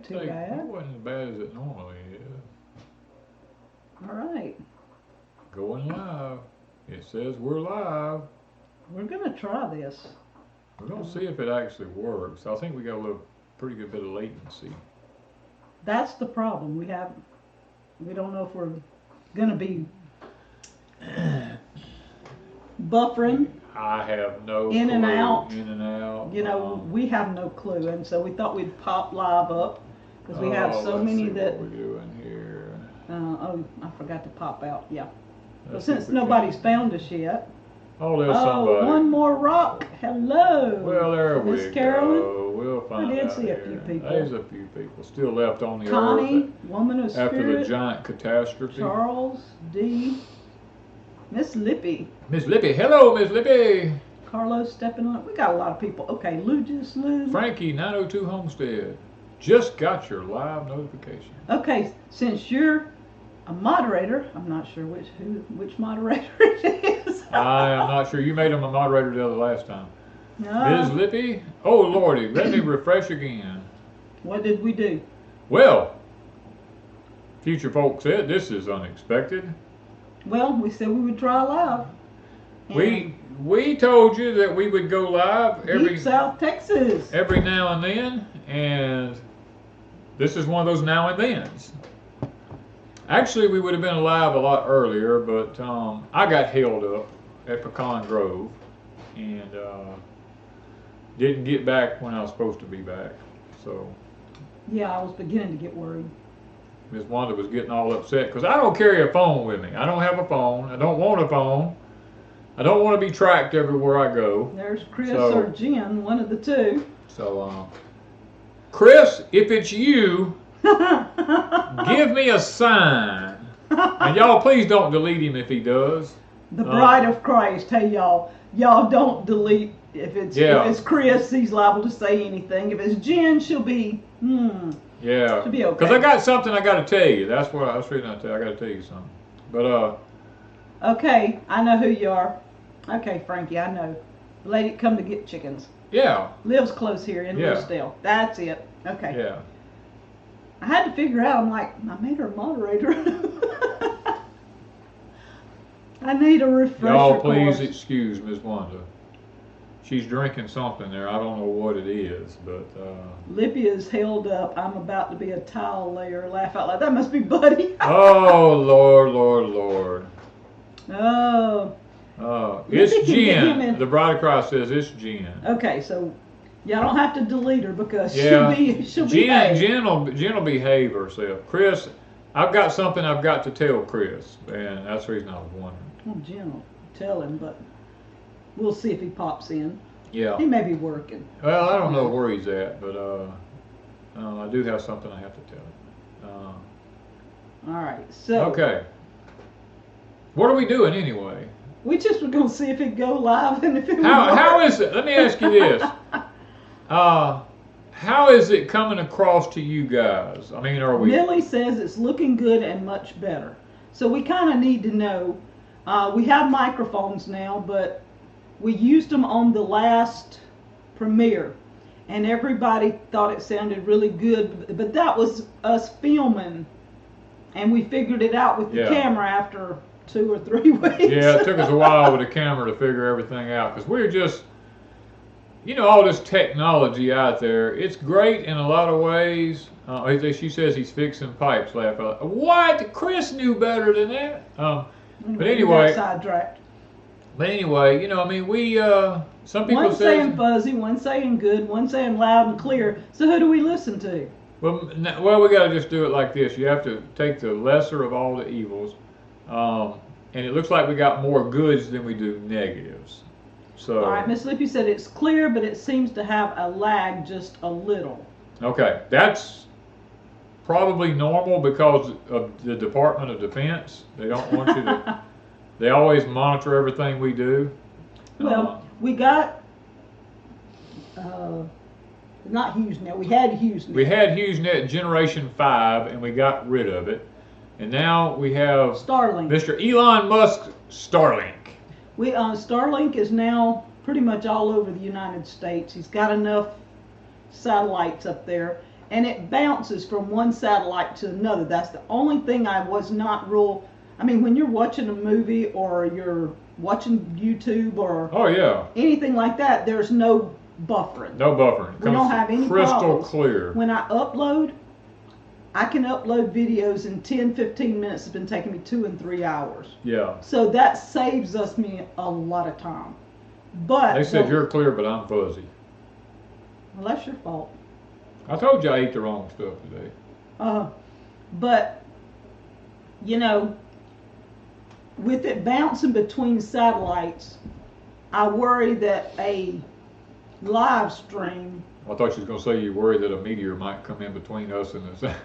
too bad. It wasn't as bad as it normally is. All right. Going live. It says we're live. We're gonna try this. We're gonna see if it actually works. I think we got a pretty good bit of latency. That's the problem. We don't know if we're gonna be buffering I have no in clue. and out. In and out. You know, we have no clue, and so we thought we'd pop live up because we have so let's many see that. what we're doing here. Oh, I forgot to pop out. Yeah. But Let's see since if we can- nobody's found us yet. Oh, there's Oh, somebody. one more rock. Hello. Well, there we Miss Carolyn. go. We'll find did out see a here. few people. There's a few people still left on the Connie, earth woman of after spirit. the giant catastrophe. Charles D. Miss Lippy. Miss Lippy. Hello, Miss Lippy. Carlos stepping on. We got a lot of people. Okay, Lou. Frankie, 902 Homestead. Just got your live notification. Okay, since you're a moderator, I'm not sure which moderator it is. I am not sure. You made him a moderator the last time. Ms. No. Lippy? Oh, Lordy. Let me refresh again. What did we do? Well, future folks said this is unexpected. Well, we said we would try live. We told you that we would go live Deep South Texas. every now and then, and this is one of those now and thens. Actually, we would have been live a lot earlier, but I got held up at Pecan Grove and didn't get back when I was supposed to be back. So Yeah, I was beginning to get worried. Miss Wanda was getting all upset because I don't carry a phone with me. I don't have a phone. I don't want a phone. I don't want to be tracked everywhere I go. There's Chris So- or Jen, one of the two. So, Chris, if it's you, give me a sign. And y'all, please don't delete him if he does. The Bride of Christ. Hey, y'all don't delete. If it's Chris, he's liable to say anything. If it's Jen, she'll be Yeah. she'll be okay. Because I got something I got to tell you. That's what I was reading. I got to tell you something. But Okay, I know who you are. Okay, Frankie, I know. The lady come to get chickens. yeah, Lives close here in Yeah. Rosedale. That's it. Okay. yeah. I had to figure out. I'm like, I made her a moderator. I need a refresher Y'all, please course. excuse Miss Wanda. She's drinking something there. I don't know what it is, but Lippy is held up. I'm about to be a tile layer. Laugh out loud. That must be Buddy. oh Lord. Oh. It's Lippy can get him Jen. in. The Bride of Christ says it's Jen. Okay, so y'all don't have to delete her because Yeah. she'll be behave. Jen will behave herself. Chris, I've got something I've got to tell Chris, and that's the reason I was wondering. Well, Jen will tell him, but we'll see if he pops in. Yeah. He may be working. Well, I don't know where he's at, but I do have something I have to tell him. All right, so Okay. What are we doing anyway? we just were gonna see if it go live and if it would How work. is it? Let me ask you this. How is it coming across to you guys? I mean, are we? Millie says it's looking good and much better. So we kind of need to know. We have microphones now, but we used them on the last premiere, and everybody thought it sounded really good. But that was us filming, and we figured it out with the Yeah. camera after 2 or 3 weeks. Yeah, it took us a while with the camera to figure everything out because we're just, all this technology out there. It's great in a lot of ways. She says he's fixing pipes. Laugh out. What? Chris knew better than that. But anyway, we got sidetracked. we some people One say. saying fuzzy, one saying good, one saying loud and clear. So who do we listen to? Well, we got to just do it like this. You have to take the lesser of all the evils, and it looks like we got more goods than we do negatives. So. All right, Miss Lippy said it's clear, but it seems to have a lag just a little. Okay, that's probably normal because of the Department of Defense. They don't want you to. They always monitor everything we do. Well, we got not HughesNet. We had HughesNet. We had HughesNet Generation 5, and we got rid of it. And now we have Starlink. Mr. Elon Musk Starlink. Starlink is now pretty much all over the United States. He's got enough satellites up there, and it bounces from one satellite to another. That's the only thing I was not real. I mean, when you're watching a movie or you're watching YouTube or Oh yeah. anything like that, there's no buffering. No buffering. We don't have any crystal problems. clear. When I upload, I can upload videos in 10-15 minutes. It's been taking me 2 and 3 hours. Yeah. So that saves me a lot of time. But They said you're clear, but I'm fuzzy. well, that's your fault. I told you I ate the wrong stuff today. But you know, with it bouncing between satellites, I worry that a live stream. I thought you was going to say you worried that a meteor might come in between us and this.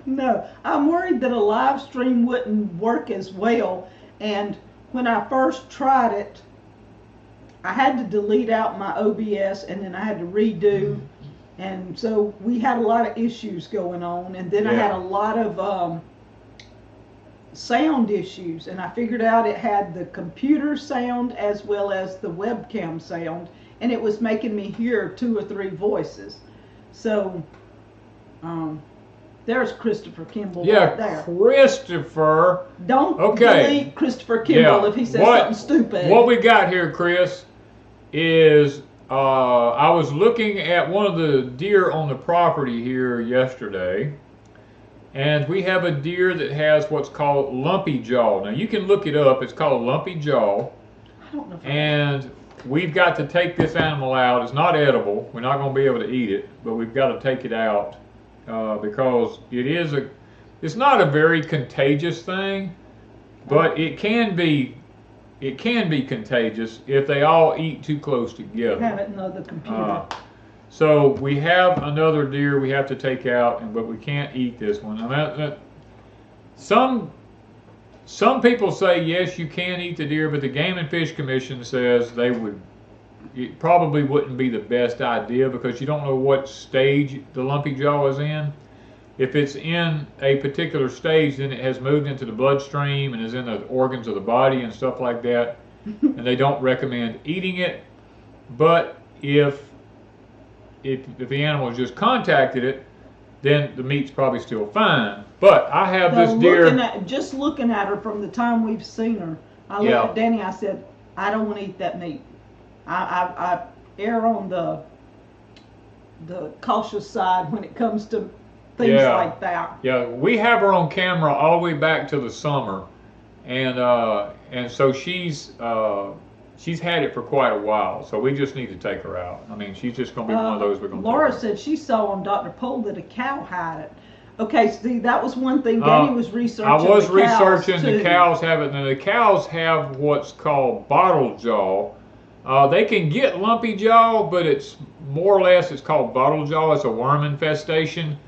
No, I'm worried that a live stream wouldn't work as well. And when I first tried it, I had to delete out my OBS and then I had to redo. And so we had a lot of issues going on. And then I had a lot of sound issues. And I figured out it had the computer sound as well as the webcam sound. And it was making me hear 2 or 3 voices. So, there's Christopher Kimball right there. Christopher. Don't delete Christopher Kimball if he says something stupid. What we got here, Chris, is I was looking at one of the deer on the property here yesterday, and we have a deer that has what's called lumpy jaw. Now you can look it up. It's called lumpy jaw. I don't know if And we've got to take this animal out. It's not edible. We're not going to be able to eat it, but we've got to take it out because it's not a very contagious thing, but it can be contagious if they all eat too close together. I haven't know the computer. So we have another deer we have to take out, but we can't eat this one. And some people say yes, you can eat the deer, but the Game and Fish Commission says it probably wouldn't be the best idea because you don't know what stage the lumpy jaw is in. If it's in a particular stage, then it has moved into the bloodstream and is in the organs of the body and stuff like that. And they don't recommend eating it. But if the animal has just contacted it, then the meat's probably still fine. But I have this deer. Just looking at her from the time we've seen her, I looked at Danny. I said, I don't want to eat that meat. I err on the cautious side when it comes to things like that. Yeah, we have her on camera all the way back to the summer, and so she's had it for quite a while. So we just need to take her out. I mean, she's just going to be one of those we're going to. Laura said she saw on Dr. Pohl that a cow had it. Okay, see, that was one thing Danny was researching. I was researching the cows have it, and the cows have what's called bottle jaw. They can get lumpy jaw, but it's more or less it's called bottle jaw. It's a worm infestation.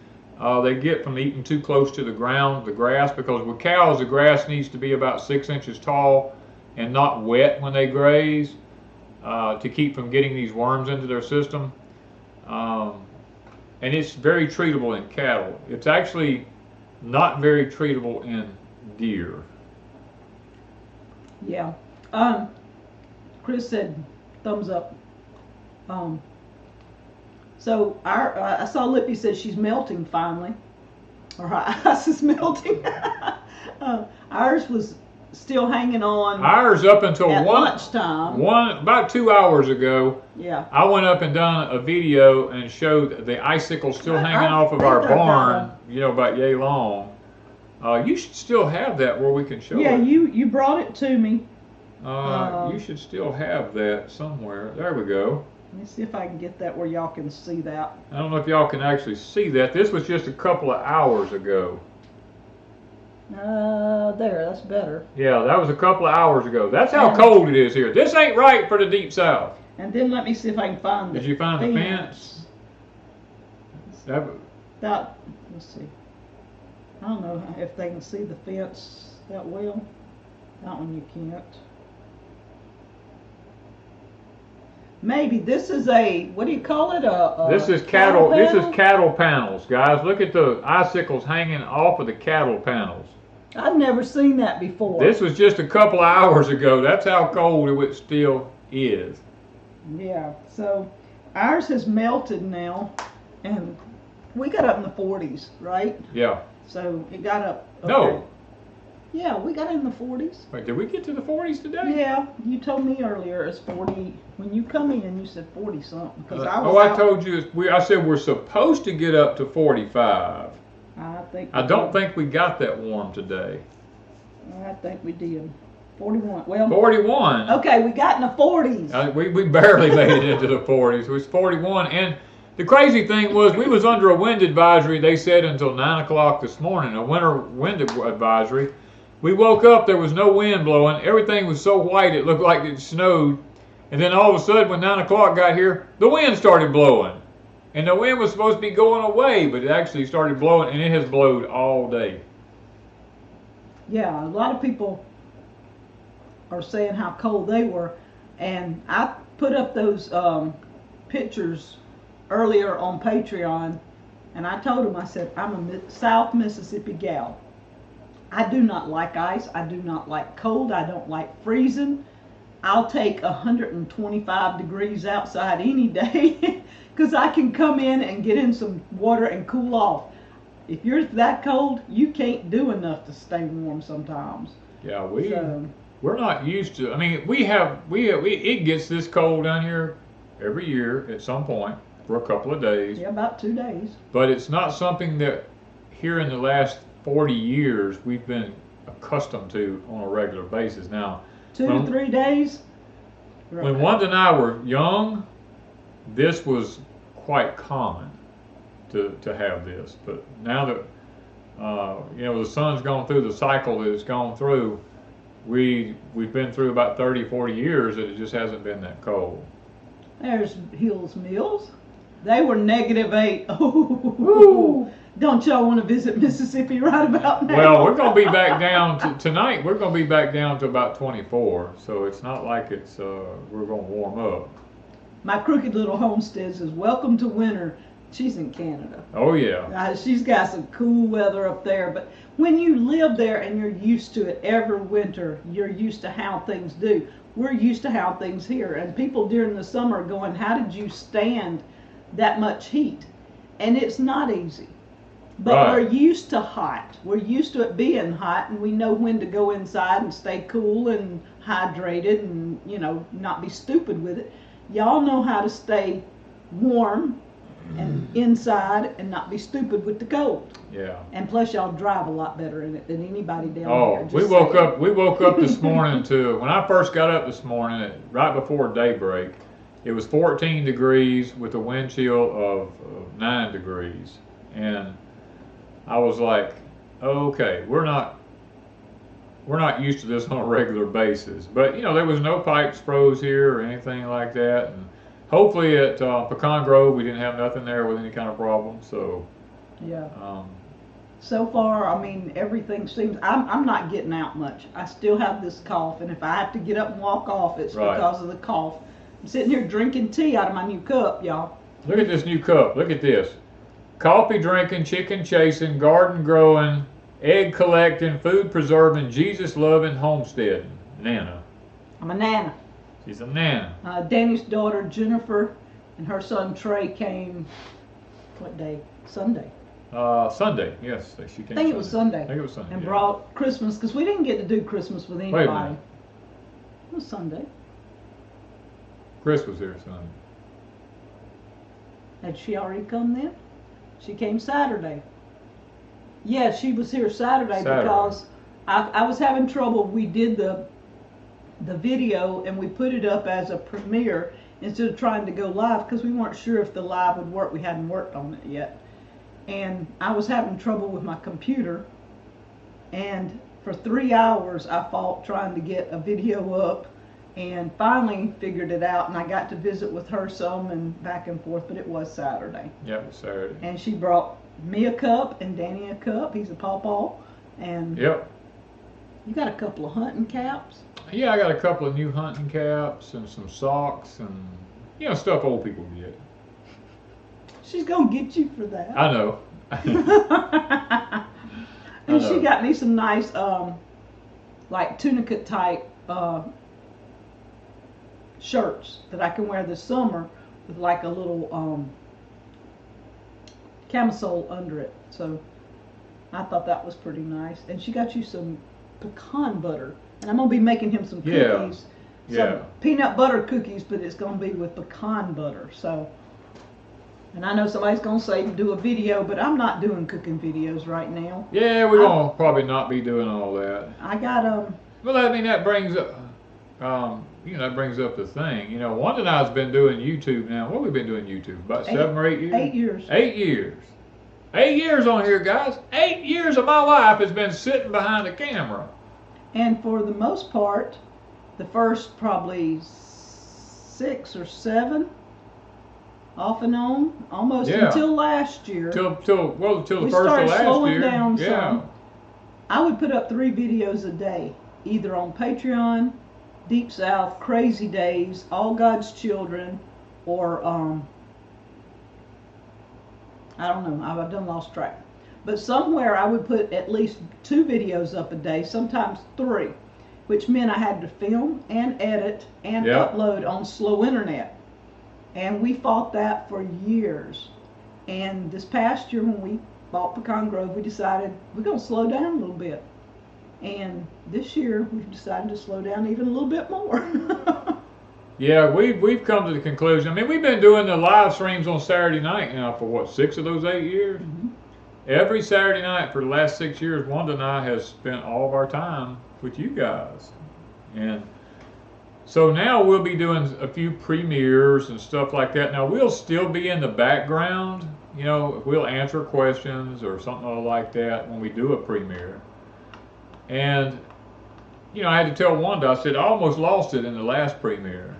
They get from eating too close to the ground, the grass, because with cows the grass needs to be about 6 inches tall and not wet when they graze to keep from getting these worms into their system. And it's very treatable in cattle. It's actually not very treatable in deer. Yeah. Chris said thumbs up. So I saw Lippy said she's melting finally, or her ice is melting. Ours was still hanging on. Ours up until lunchtime. About 2 hours ago. Yeah. I went up and done a video and showed the icicles still hanging off of our barn. About yay long. You should still have that where we can show it. Yeah, you brought it to me. You should still have that somewhere. There we go. Let me see if I can get that where y'all can see that. I don't know if y'all can actually see that. This was just a couple of hours ago. There, that's better. Yeah, that was a couple of hours ago. That's how cold it is here. This ain't right for the deep south. And then let me see if I can find Did you find the fence? Let's see. I don't know if they can see the fence that well. That one you can't. Maybe this is what do you call it? This is cattle. This is cattle panels, guys. Look at the icicles hanging off of the cattle panels. I've never seen that before. This was just a couple of hours ago. That's how cold it still is. Yeah. So ours has melted now. and we got up in the 40s, right? Yeah. So it got up. Okay. No. Yeah, we got in the 40s. Wait, did we get to the 40s today? Yeah, you told me earlier it's 40. When you come in, you said 40 something. I told you. I said we're supposed to get up to 45. I don't think we got that warm today. I think we did. 41. Well. 41. Okay, we got in the 40s. We barely made it into the 40s. It was 41, and the crazy thing was we was under a wind advisory. They said until 9 o'clock this morning, a winter wind advisory. We woke up, there was no wind blowing. Everything was so white it looked like it snowed. And then all of a sudden when 9 o'clock got here, the wind started blowing. And the wind was supposed to be going away, but it actually started blowing, and it has blowed all day. Yeah, a lot of people are saying how cold they were. And I put up those pictures earlier on Patreon, and I told them, I said, I'm a South Mississippi gal. I do not like ice. I do not like cold. I don't like freezing. I'll take 125 degrees outside any day because I can come in and get in some water and cool off. If you're that cold, you can't do enough to stay warm sometimes. Yeah, we're not used to. I mean, it gets this cold down here every year at some point for a couple of days. Yeah, about 2 days. But it's not something that here in the last 40 years we've been accustomed to on a regular basis. Now, 2 to 3 days. When Wanda and I were young, this was quite common to have this. But now that the sun's gone through the cycle that it's gone through, we've been through about 30, 40 years that it just hasn't been that cold. There's Hills Mills. They were -8. Oh, don't y'all want to visit Mississippi right about now? Well, we're going to be back down to tonight. We're going to be back down to about 24. So it's not like it's we're going to warm up. My crooked little Homestead says, "Welcome to winter." She's in Canada. Oh yeah. She's got some cool weather up there. But when you live there and you're used to it every winter, you're used to how things do. We're used to how things here, and people during the summer are going, "How did you stand that much heat?" And it's not easy. But right. We're used to hot. We're used to it being hot, and we know when to go inside and stay cool and hydrated and, not be stupid with it. Y'all know how to stay warm and inside and not be stupid with the cold. Yeah. And plus y'all drive a lot better in it than anybody down here. Oh, we woke up this morning when I first got up this morning, right before daybreak, it was 14 degrees with a wind chill of 9 degrees. And I was like, okay, we're not used to this on a regular basis. But there was no pipes froze here or anything like that. And hopefully at Pecan Grove we didn't have nothing there with any kind of problem. So yeah. So far, I mean, everything seems. I'm not getting out much. I still have this cough, and if I have to get up and walk off, it's right. because of the cough. I'm sitting here drinking tea out of my new cup, y'all. Look at this new cup. Look at this. Coffee drinking, chicken chasing, garden growing, egg collecting, food preserving, Jesus loving, homesteading. Nana. I'm a Nana. She's a Nana. Danny's daughter Jennifer and her son Trey came. What day? Sunday. Sunday. Yes, she came. I think it was Sunday. I think it was Sunday. And yeah. brought Christmas because we didn't get to do Christmas with anybody. Wait a minute. It was Sunday. Chris was here Sunday. Had she already come then? She came Saturday. Yeah, she was here Saturday. Because I was having trouble. We did the video and we put it up as a premiere instead of trying to go live because we weren't sure if the live would work. We hadn't worked on it yet. And I was having trouble with my computer. And for 3 hours I fought trying to get a video up. And finally figured it out, and I got to visit with her some and back and forth, but it was Saturday. Yeah, it was Saturday. And she brought me a cup and Danny a cup. He's a pawpaw. And yep. You got a couple of hunting caps? Yeah, I got a couple of new hunting caps and some socks and, stuff old people get. She's going to get you for that. I know. And she got me some nice, like tunica type shirts that I can wear this summer with like a little camisole under it. So I thought that was pretty nice. And she got you some pecan butter. And I'm going to be making him some cookies. Some peanut butter cookies, but it's going to be with pecan butter. So, and I know somebody's going to say do a video, but I'm not doing cooking videos right now. Yeah, we're going to probably not be doing all that. I got Well, I mean, that brings up, that brings up the thing. You know, Wanda and I's been doing YouTube now. What have we been doing YouTube? About 7 or 8 years? 8 years. 8 years. 8 years on here, guys. 8 years of my life has been sitting behind the camera. And for the most part, the first probably 6 or 7, off and on, almost until last year. Till the first of last year. We started slowing down yeah. some. I would put up 3 videos a day, either on Patreon, Deep South, Crazy Days, All God's Children, or I don't know, I've done lost track. But somewhere I would put at least 2 videos up a day, sometimes 3, which meant I had to film and edit and upload on slow internet. And we fought that for years. And this past year when we bought Pecan Grove, we decided we're going to slow down a little bit. And this year we've decided to slow down even a little bit more. Yeah, we've come to the conclusion. I mean, we've been doing the live streams on Saturday night now for what, 6 of those 8 years? Mm-hmm. Every Saturday night for the last 6 years, Wanda and I have spent all of our time with you guys. And so now we'll be doing a few premieres and stuff like that. Now we'll still be in the background. You know, we'll answer questions or something like that when we do a premiere. And, you know, I had to tell Wanda, I said, I almost lost it in the last premiere.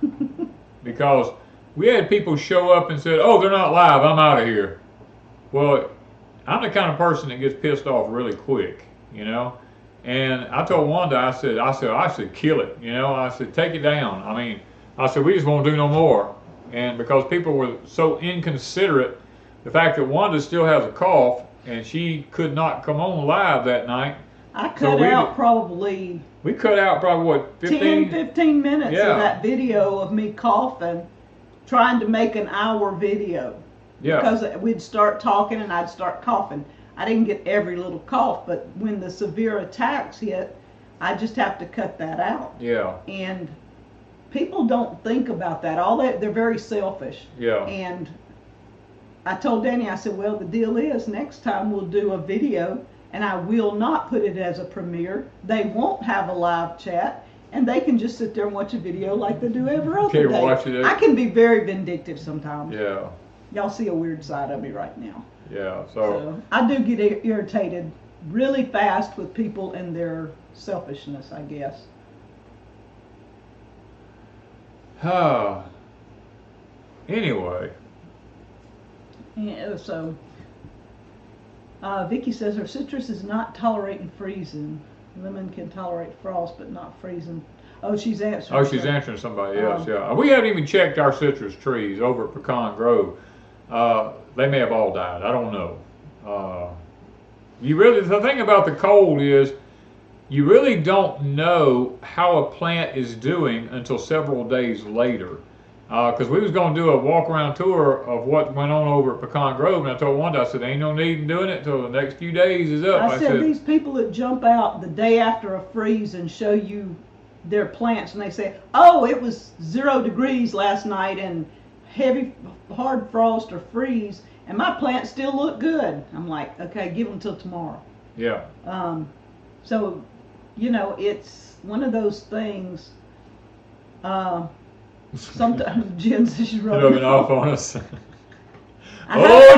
Because we had people show up and said, oh, they're not live, I'm out of here. Well, I'm the kind of person that gets pissed off really quick, you know. And I told Wanda, I said, I should kill it, you know. I said, take it down. I mean, I said, we just won't do no more. And because people were so inconsiderate, the fact that Wanda still has a cough and she could not come on live that night. I cut out probably... We cut out probably, what, 15 minutes of that video of me coughing, trying to make an hour video. Yeah. Because we'd start talking and I'd start coughing. I didn't get every little cough, but when the severe attacks hit, I just have to cut that out. Yeah. And people don't think about that. They're very selfish. Yeah. And I told Danny, I said, well, the deal is next time we'll do a video and I will not put it as a premiere. They won't have a live chat and they can just sit there and watch a video like they do every other day. Watch it. I can be very vindictive sometimes. Yeah. Y'all see a weird side of me right now. Yeah, so I do get irritated really fast with people and their selfishness, I guess. Anyway. Yeah, so Vicky says her citrus is not tolerating freezing. Lemon can tolerate frost, but not freezing. Oh, she's answering. Oh, she's answering somebody else. Yeah, we haven't even checked our citrus trees over at Pecan Grove. They may have all died. I don't know. The thing about the cold is you really don't know how a plant is doing until several days later. Because we was going to do a walk around tour of what went on over at Pecan Grove, and I told Wanda, I said, ain't no need in doing it until the next few days is up. I said these people that jump out the day after a freeze and show you their plants, and they say, oh, it was 0 degrees last night and heavy hard frost or freeze, and my plants still look good. I'm like, okay, give them till tomorrow. Yeah. So, you know, it's one of those things. Sometimes Jen says she's rubbing off on us.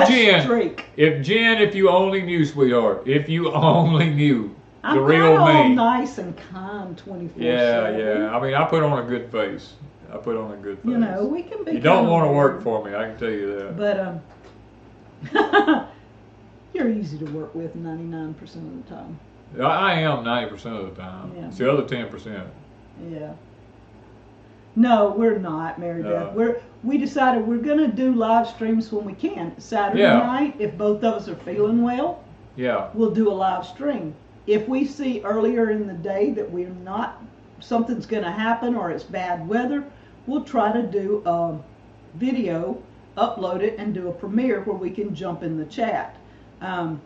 Jen! Streak. If you only knew, sweetheart. If you only knew the real me. I'm all nice and kind 24/7. Yeah. I mean, I put on a good face. You know, we can be. You don't want to work for me, I can tell you that. But you're easy to work with 99% of the time. I am 90% of the time. Yeah. It's the other 10%. Yeah. No, we're not, Mary Beth. We decided we're going to do live streams when we can. Saturday night, if both of us are feeling well, we'll do a live stream. If we see earlier in the day that we're not, something's going to happen or it's bad weather, we'll try to do a video upload it and do a premiere where we can jump in the chat. But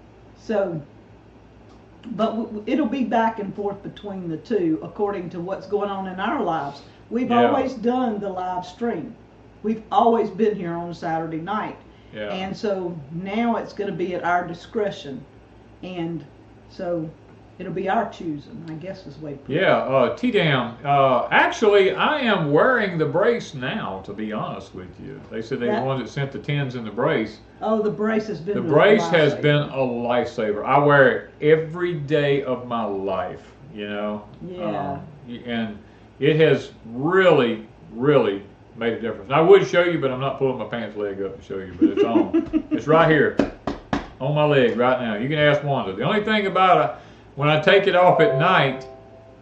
it'll be back and forth between the two according to what's going on in our lives. We've always done the live stream. We've always been here on a Saturday night. Yeah. And so now it's going to be at our discretion. And so it'll be our choosing, I guess is the way to put it. Yeah, T-Dam, actually, I am wearing the brace now, to be honest with you. They said they were the ones that sent the 10s in the brace. Oh, the brace has been The really brace has lifesaver. been a lifesaver. I wear it every day of my life, you know. Yeah. And it has really, really made a difference. And I would show you, but I'm not pulling my pants leg up to show you, but it's on. It's right here on my leg right now. You can ask Wanda. The only thing about it, when I take it off at night,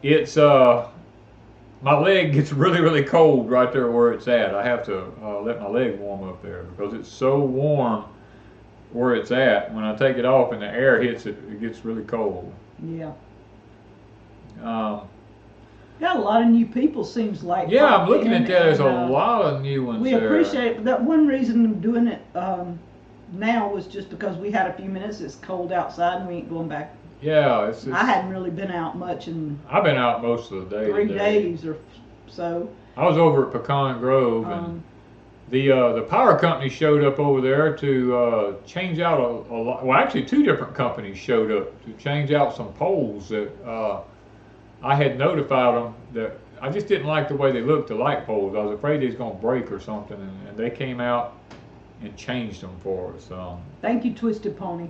it's my leg gets really, really cold right there where it's at. I have to let my leg warm up there because it's so warm where it's at. When I take it off and the air hits it, it gets really cold. Yeah. Got a lot of new people, seems like. Yeah, I'm looking at that. There's a and, lot of new ones we there. appreciate it. That one reason I'm doing it now was just because we had a few minutes. It's cold outside and we ain't going back. Yeah, it's I hadn't really been out much in I've been out most of the day 3 today. days or so. I was over at Pecan Grove, and the power company showed up over there to change out a lot. Well, actually, 2 different companies showed up to change out some poles that I had notified them that I just didn't like the way they looked, the light poles. I was afraid they was going to break or something, and they came out and changed them for us. Thank you, Twisted Pony.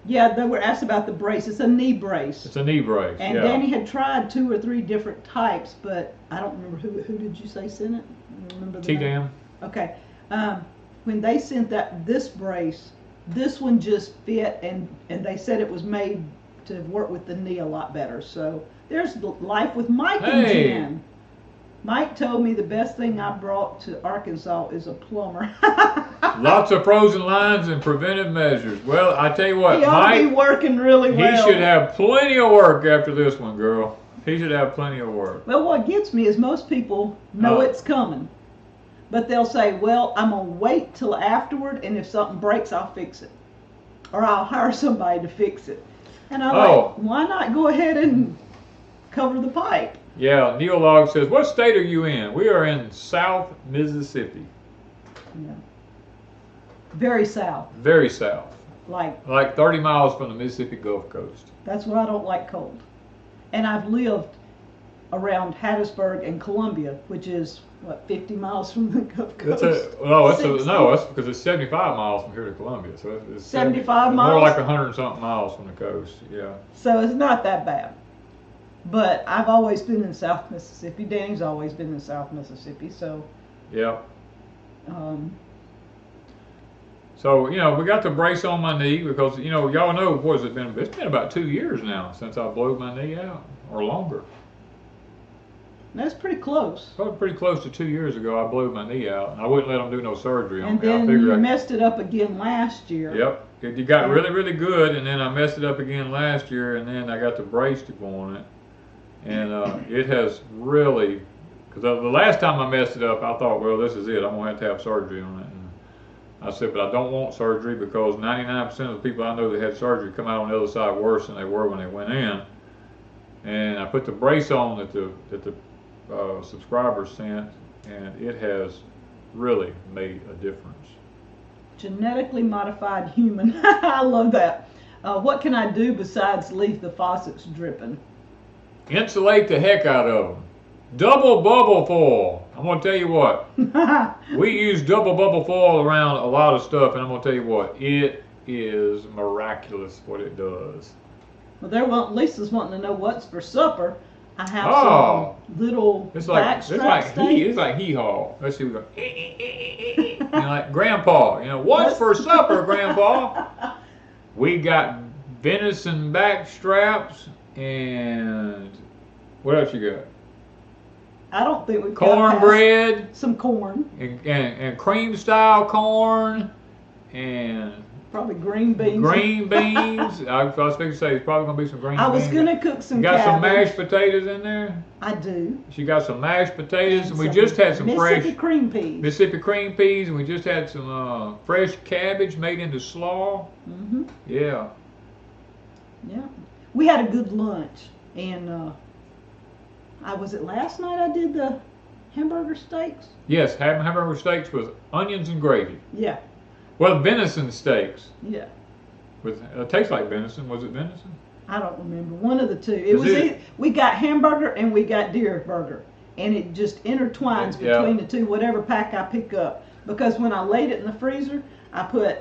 Yeah, they were asked about the brace. It's a knee brace. It's a knee brace. And yeah. Danny had tried 2 or 3 different types, but I don't remember who did you say sent it? You remember the name? T-Dam. Okay. When they sent this brace, this one just fit, and they said it was made to work with the knee a lot better. So there's life with Mike and Jen. Mike told me the best thing I brought to Arkansas is a plumber. Lots of frozen lines and preventive measures. Well, I tell you what, He ought to be Mike, working really well. he should have plenty of work after this one, girl. He should have plenty of work. Well, what gets me is most people know it's coming, but they'll say, well, I'm going to wait till afterward, and if something breaks, I'll fix it. Or I'll hire somebody to fix it. And I'm like, why not go ahead and cover the pipe? Yeah, Neil Log says, what state are you in? We are in South Mississippi. Yeah. Very south. Very south. Like 30 miles from the Mississippi Gulf Coast. That's why I don't like cold. And I've lived around Hattiesburg and Columbia, which is, 50 miles from the Gulf Coast? That's because it's 75 miles from here to Columbia. So it's 75 miles? More like 100 and something miles from the coast, yeah. So it's not that bad. But I've always been in South Mississippi. Danny's always been in South Mississippi, so. Yeah. So, we got the brace on my knee because, y'all know, what has it been? It's been about 2 years now since I blew my knee out, or longer. That's pretty close. Probably pretty close to 2 years ago, I blew my knee out, and I wouldn't let them do no surgery on And me. then you messed it up again last year. Yep. It got really, really good, and then I messed it up again last year, and then I got the brace to go on it. And it has really, because the last time I messed it up, I thought, well, this is it. I'm going to have surgery on it. And I said, but I don't want surgery because 99% of the people I know that had surgery come out on the other side worse than they were when they went in. And I put the brace on that the subscribers sent, and it has really made a difference. Genetically modified human. I love that. What can I do besides leave the faucets dripping? Insulate the heck out of them. Double bubble foil. I'm going to tell you what. We use double bubble foil around a lot of stuff, and I'm going to tell you what. It is miraculous what it does. Well, Lisa's wanting to know what's for supper. I have some little backstrap it's like hee-haw. Let's see, we go. Like Grandpa. What's for supper, Grandpa? We got venison backstraps and what else you got? I don't think we've cornbread. Some corn. And cream style corn and Probably green beans. Green beans. I was going to say it's probably going to be some green beans. I was going to cook some You got some cabbage. mashed potatoes in there? I do. She got some mashed potatoes, and we some just had some Mississippi fresh cream peas. Mississippi cream peas, and we just had some fresh cabbage made into slaw. Mm-hmm. Yeah. Yeah. We had a good lunch, and was it last night I did the hamburger steaks? Yes, hamburger steaks with onions and gravy. Yeah. Well, venison steaks. Yeah. With tastes like venison. Was it venison? I don't remember. One of the two. We got hamburger and we got deer burger, and it just intertwines between the two, whatever pack I pick up. Because when I laid it in the freezer, I put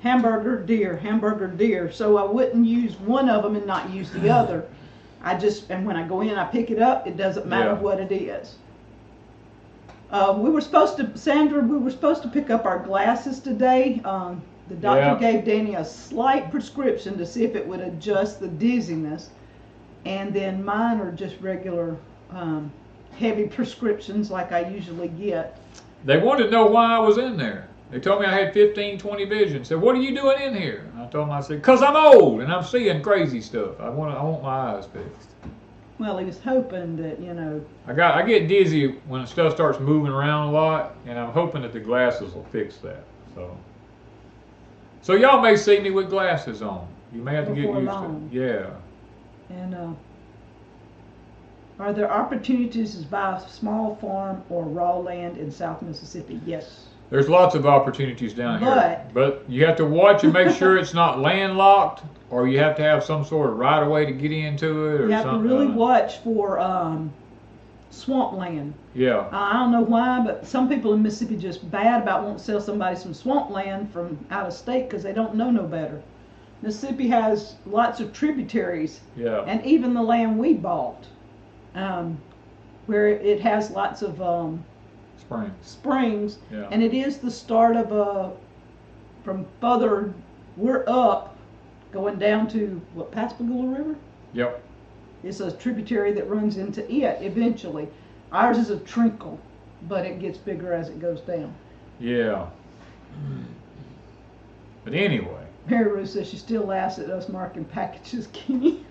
hamburger, deer, so I wouldn't use one of them and not use the other. And when I go in, I pick it up. It doesn't matter what it is. Sandra, we were supposed to pick up our glasses today. The doctor gave Danny a slight prescription to see if it would adjust the dizziness. And then mine are just regular heavy prescriptions like I usually get. They wanted to know why I was in there. They told me I had 15, 20 vision. Said, what are you doing in here? And I told them, I said, 'cause I'm old and I'm seeing crazy stuff. I want my eyes fixed. Well, he was hoping that, I get dizzy when stuff starts moving around a lot, and I'm hoping that the glasses will fix that. So y'all may see me with glasses on. You may have to get used to it. Yeah. And are there opportunities to buy a small farm or raw land in South Mississippi? Yes. There's lots of opportunities down here. But you have to watch and make sure it's not landlocked, or you have to have some sort of right of way to get into it, or you have to really watch for swampland. Yeah. I don't know why, but some people in Mississippi just bad about won't sell somebody some swampland from out of state because they don't know no better. Mississippi has lots of tributaries. Yeah. And even the land we bought, where it has lots of springs. Yeah. And it is the start of from further, we're up, going down to, Pascagoula River? Yep. It's a tributary that runs into it eventually. Ours is a trickle, but it gets bigger as it goes down. Yeah. But anyway. Mary Ruth says she still laughs at us marking packages, Kenny.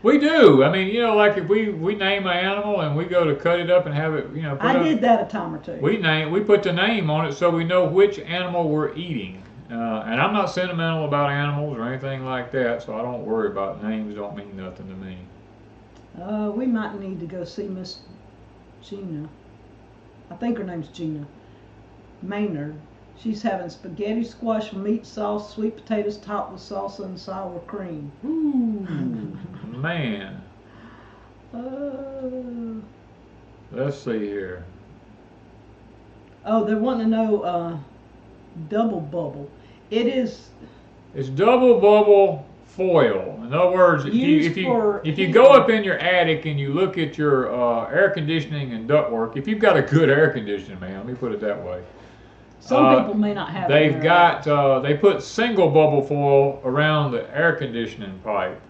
We do. I mean, like if we name an animal and we go to cut it up and have it, I did that a time or two. We put the name on it so we know which animal we're eating. And I'm not sentimental about animals or anything like that, so I don't worry about names. Don't mean nothing to me. We might need to go see Miss Gina. I think her name's Gina Maynard. She's having spaghetti squash meat sauce, sweet potatoes topped with salsa and sour cream. Ooh, man. Let's see here. Oh, they're wanting to know double bubble. It's double bubble foil. In other words, if you go up in your attic and you look at your air conditioning and ductwork, if you've got a good air conditioning, man, let me put it that way. Some people may not have. They put single bubble foil around the air conditioning pipe.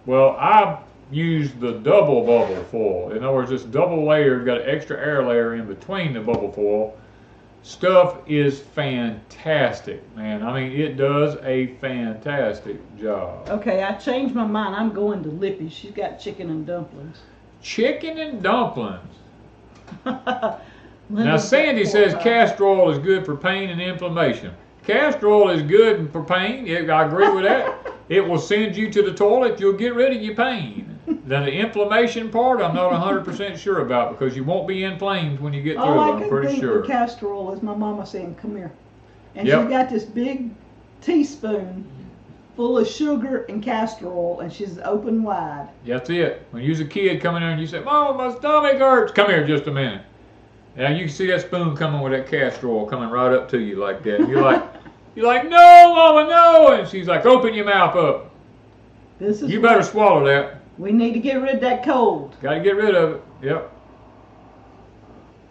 Well, I used the double bubble foil. In other words, it's double layered, got an extra air layer in between the bubble foil. Stuff is fantastic, man. I mean, it does a fantastic job. Okay, I changed my mind. I'm going to Lippy's. She's got chicken and dumplings. Chicken and dumplings. Now, Sandy says castor oil is good for pain and inflammation. Castor oil is good for pain. I agree with that. It will send you to the toilet. You'll get rid of your pain. Now, the inflammation part, I'm not 100% sure about because you won't be inflamed when you get through it, I'm pretty sure. All I can think with castor oil is my mama saying, come here. And she's got this big teaspoon full of sugar and castor oil, and she's open wide. That's it. When you was a kid coming in and you say, Mom, my stomach hurts. Come here just a minute. Now you can see that spoon coming with that castor oil coming right up to you like that. And you're like, no, Mama, no. And she's like, open your mouth up. You better swallow that. We need to get rid of that cold. Got to get rid of it. Yep.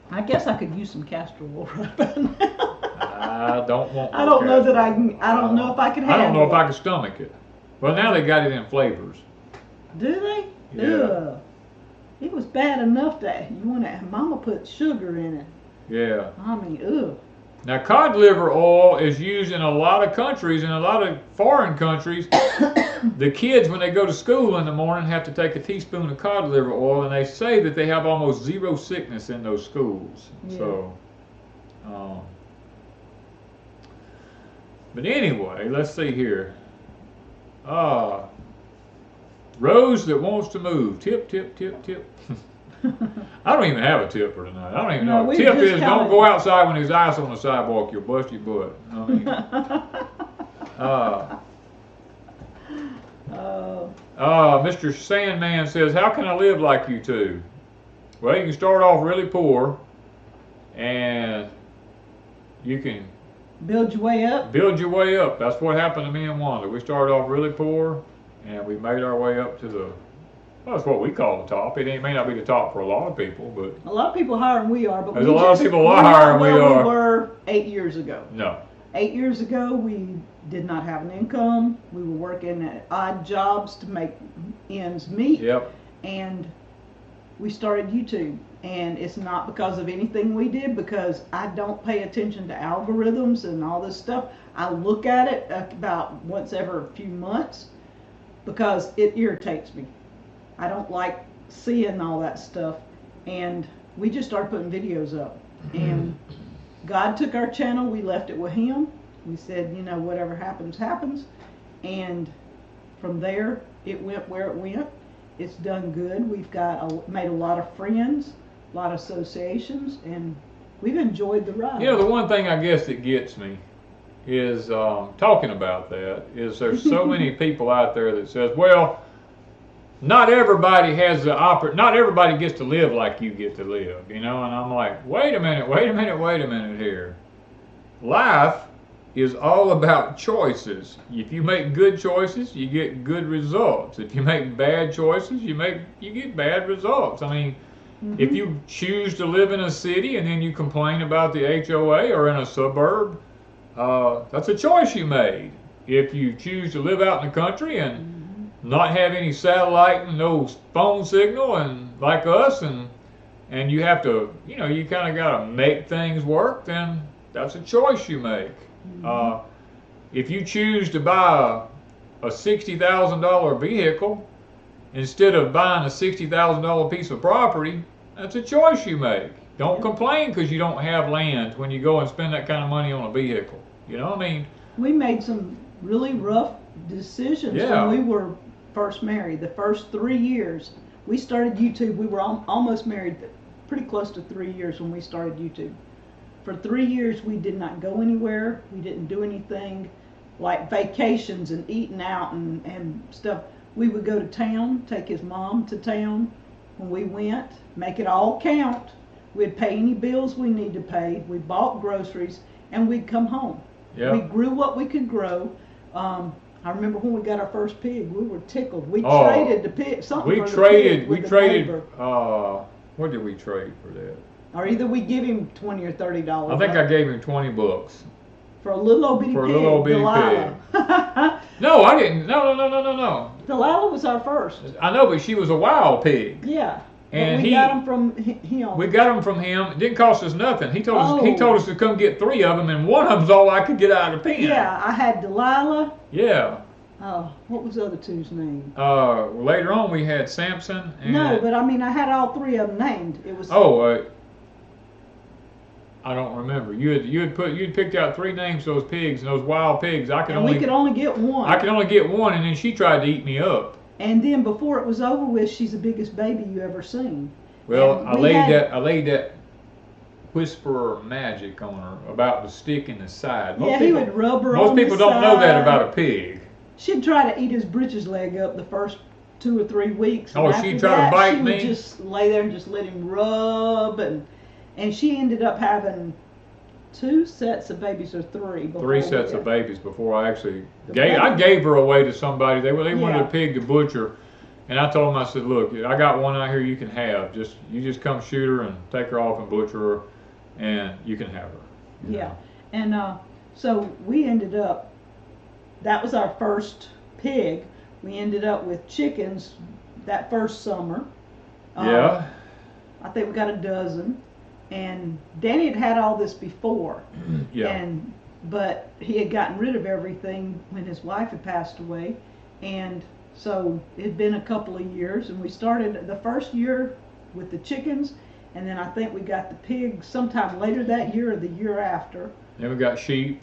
I guess I could use some castor oil right about now. I don't want. I don't know that I can. I don't know if I can handle it. I don't know if I can stomach it. Well, now they got it in flavors. Do they? Yeah. Ugh. It was bad enough that Mama put sugar in it. Yeah. I mean, ugh. Now, cod liver oil is used in a lot of countries, in a lot of foreign countries. The kids, when they go to school in the morning, have to take a teaspoon of cod liver oil, and they say that they have almost zero sickness in those schools. Yeah. So, but anyway, let's see here. Rose that wants to move. Tip, tip, tip, tip. I don't even have a tip for tonight. I don't even know. Tip is don't go outside when there's ice on the sidewalk. You'll bust your butt. I mean, Mr. Sandman says, how can I live like you two? Well, you can start off really poor, and you can build your way up. Build your way up. That's what happened to me and Wanda. We started off really poor, and we made our way up to the, well, that's what we call the top. It may not be the top for a lot of people, but a lot of people higher than we are. But there's a lot of people a lot higher than we are. We were 8 years ago. No. 8 years ago, we did not have an income. We were working at odd jobs to make ends meet. Yep. And we started YouTube. And it's not because of anything we did, because I don't pay attention to algorithms and all this stuff. I look at it about once every few months because it irritates me. I don't like seeing all that stuff. And we just started putting videos up. And God took our channel, we left it with Him. We said, you know, whatever happens, happens. And from there, it went where it went. It's done good. We've made a lot of friends, a lot of associations, and we've enjoyed the ride. You know, the one thing I guess that gets me is talking about that is there's so many people out there that says, well, not everybody has not everybody gets to live like you get to live, you know, and I'm like, wait a minute here. Life is all about choices. If you make good choices, you get good results. If you make bad choices, you get bad results. I mean, if you choose to live in a city and then you complain about the HOA, or in a suburb, that's a choice you made. If you choose to live out in the country and not have any satellite and no phone signal, and like us, and you have to, you know, you kind of got to make things work, then that's a choice you make. If you choose to buy a $60,000 vehicle instead of buying a $60,000 piece of property, that's a choice you make. Don't complain because you don't have land when you go and spend that kind of money on a vehicle. You know what I mean? We made some really rough decisions when we were first married. The first 3 years we started YouTube, we were almost married, pretty close to 3 years when we started YouTube. For 3 years we did not go anywhere. We didn't do anything like vacations and eating out and stuff. We would go to town, take his mom to town when we went, make it all count. We'd pay any bills we need to pay. We bought groceries, and we'd come home. Yep. We grew what we could grow. I remember when we got our first pig, we were tickled. We traded the pig, something for the pig. We traded, what did we trade for that? Or either we give him $20 or $30. I think I gave him $20. For a little old bitty pig. For a little old bitty pig. No, I didn't. No. Delilah was our first. I know, but she was a wild pig. Yeah. And we got them from him. We got them from him. It didn't cost us nothing. He told us to come get 3 of them, and one of them's all I could get out of the pen. Yeah, I had Delilah. Yeah. What was the other two's name? Later on we had Samson. And no, but I mean I had all 3 of them named. It was. I don't remember. You'd picked out 3 names for those pigs, and those wild pigs. We could only get one. I could only get one, and then she tried to eat me up. And then before it was over with, she's the biggest baby you ever seen. Well, I laid that whisperer magic on her about the stick in the side. He would rub her on the side. Most people don't know that about a pig. She'd try to eat his britches leg up the first 2 or 3 weeks. She'd try to bite me? She would just lay there and just let him rub, and she ended up having 2 sets of babies, or 3. 3 sets of babies before I actually gave her away to somebody. They wanted a pig to butcher, and I told them, I said, look, I got one out here you can have. You just come shoot her and take her off and butcher her, and you can have her. Yeah, and so we ended up. That was our first pig. We ended up with chickens that first summer. I think we got a dozen. And Danny had all this before. Yeah. But he had gotten rid of everything when his wife had passed away, and so it had been a couple of years, and we started the first year with the chickens, and then I think we got the pigs sometime later that year or the year after. Then we got sheep.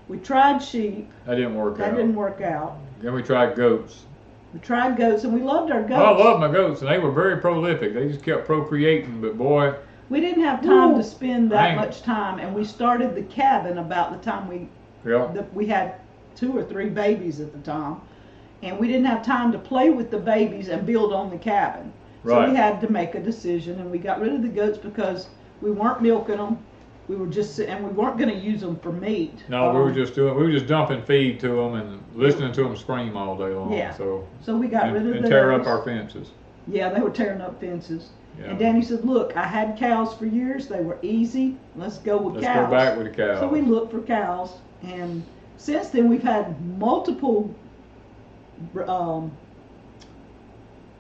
We tried sheep. That didn't work out. That didn't work out. Then we tried goats. We tried goats, and we loved our goats. Oh, I love my goats, and they were very prolific. They just kept procreating, but boy, we didn't have time to spend that much time, and we started the cabin about the time we had 2 or 3 babies at the time, and we didn't have time to play with the babies and build on the cabin. Right. So we had to make a decision, and we got rid of the goats because we weren't milking them. We were just, and we weren't going to use them for meat. No, we were just dumping feed to them and listening to them scream all day long. Yeah. So we got rid of those. And tear up our fences. Yeah, they were tearing up fences. Yeah. And Danny said, look, I had cows for years. They were easy. Let's go with cows. Let's go back with the cows. So we looked for cows. And since then, we've had multiple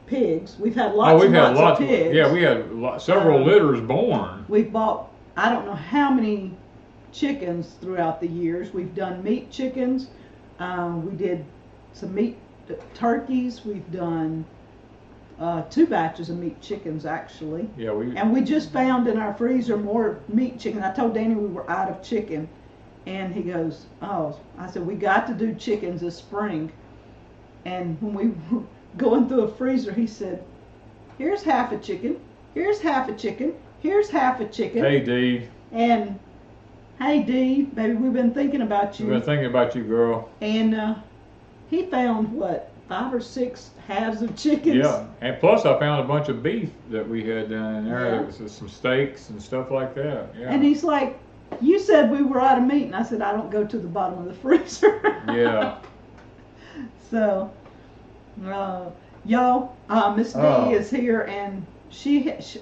pigs. We've had lots of pigs. Yeah, we had several litters born. We've bought, I don't know how many chickens throughout the years. We've done meat chickens. We did some meat turkeys. We've done 2 batches of meat chickens, actually. Yeah, and we just found in our freezer more meat chicken. I told Danny we were out of chicken, and he goes, oh, I said, we got to do chickens this spring. And when we were going through a freezer, he said, here's half a chicken, here's half a chicken, here's half a chicken. Hey, Dee. And, hey, Dee, baby, we've been thinking about you. We've been thinking about you, girl. And he found, what, 5 or 6 halves of chickens. Yeah, and plus I found a bunch of beef that we had down in there. Yeah. There was some steaks and stuff like that. Yeah. And he's like, you said we were out of meat. And I said, I don't go to the bottom of the freezer. Yeah. So, y'all, Miss Dee is here, and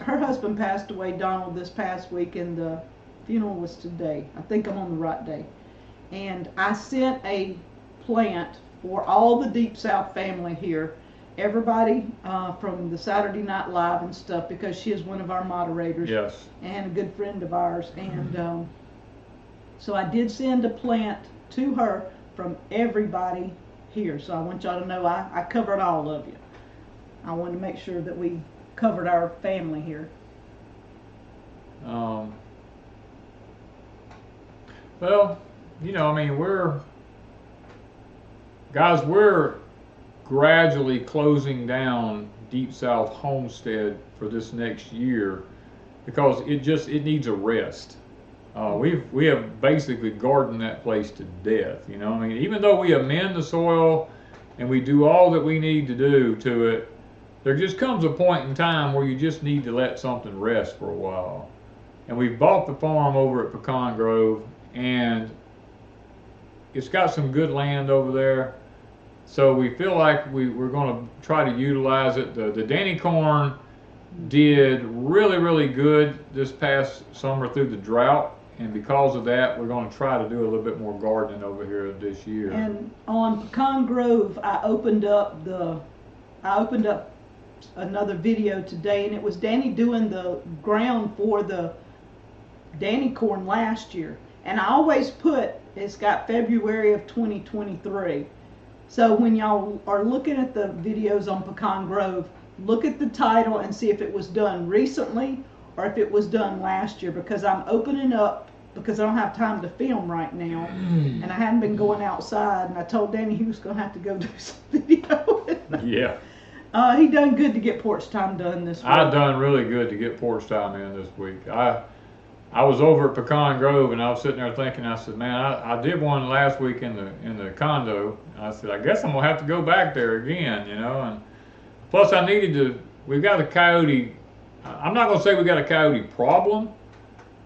her husband passed away, Donald, this past week, and the funeral was today. I think I'm on the right day. And I sent a plant for all the Deep South family here, everybody from the Saturday Night Live and stuff, because she is one of our moderators. Yes. And a good friend of ours. And so I did send a plant to her from everybody here. So I want y'all to know I covered all of you. I wanted to make sure that we covered our family here. Well, you know, I mean, we're gradually closing down Deep South Homestead for this next year because it needs a rest. We have basically gardened that place to death. You know, I mean, even though we amend the soil and we do all that we need to do to it, there just comes a point in time where you just need to let something rest for a while. And we bought the farm over at Pecan Grove, and it's got some good land over there. So we feel like we're going to try to utilize it. The Danny corn did really, really good this past summer through the drought. And because of that, we're going to try to do a little bit more gardening over here this year. And on Pecan Grove, I opened up another video today, and it was Danny doing the ground for the Danny corn last year. And I always put, it's got February of 2023. So when y'all are looking at the videos on Pecan Grove, look at the title and see if it was done recently or if it was done last year, because I'm opening up, because I don't have time to film right now, and I hadn't been going outside, and I told Danny he was going to have to go do some video. Yeah. He done good to get porch time done this week. I done really good to get porch time in this week. I was over at Pecan Grove, and I was sitting there thinking, I said, man, I did one last week in the condo. I said, I guess I'm gonna have to go back there again, you know. And plus, we've got a coyote. I'm not gonna say we got a coyote problem.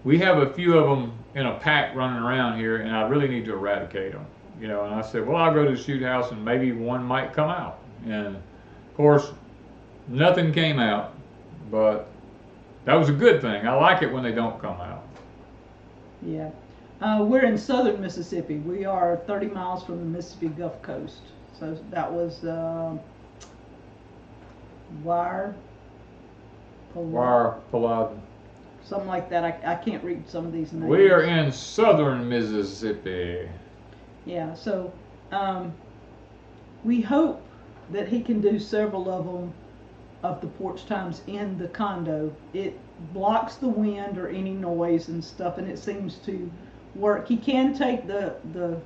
We have a few of them in a pack running around here, and I really need to eradicate them, you know. And I said, well, I'll go to the shoot house, and maybe one might come out. And of course, nothing came out, but that was a good thing. I like it when they don't come out. Yeah. We're in southern Mississippi. We are 30 miles from the Mississippi Gulf Coast. So that was Wire, Paladin. something like that. I can't read some of these names. We are in southern Mississippi. Yeah, so we hope that he can do several of them, of the porch times in the condo. It blocks the wind or any noise and stuff, and it seems to work. He can take the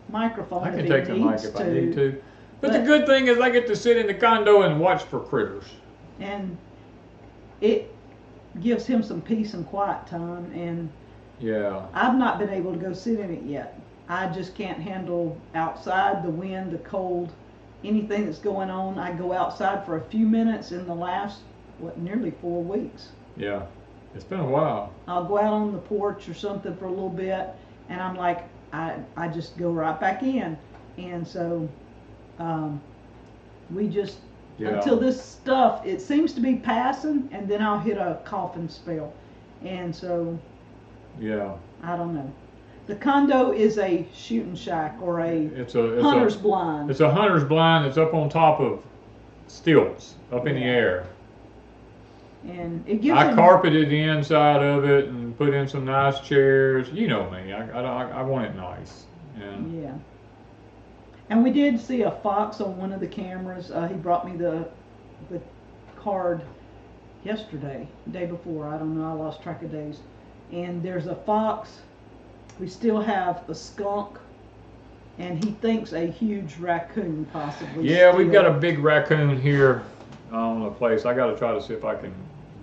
microphone I if can he take the mic needs if to, I need to. But the good thing is I get to sit in the condo and watch for critters. and it gives him some peace and quiet time. And Yeah. I've not been able to go sit in it yet. I just can't handle outside, the wind, the cold, anything that's going on. I go outside for a few minutes in the last, nearly 4 weeks. Yeah. It's been a while. I'll go out on the porch or something for a little bit, and I'm like, I just go right back in. And so we just, until this stuff, it seems to be passing, and then I'll hit a coughing spell. And so, yeah, I don't know. The condo is a shooting shack or a hunter's blind. It's a hunter's blind that's up on top of stilts, up in the air. And it gives I carpeted the inside of it and put in some nice chairs. You know me, I want it nice. And yeah. And we did see a fox on one of the cameras. He brought me the card yesterday, day before. I don't know, I lost track of days. And there's a fox. We still have a skunk, and he thinks a huge raccoon possibly. Yeah, we've got a big raccoon here on the place. I got to try to see if I can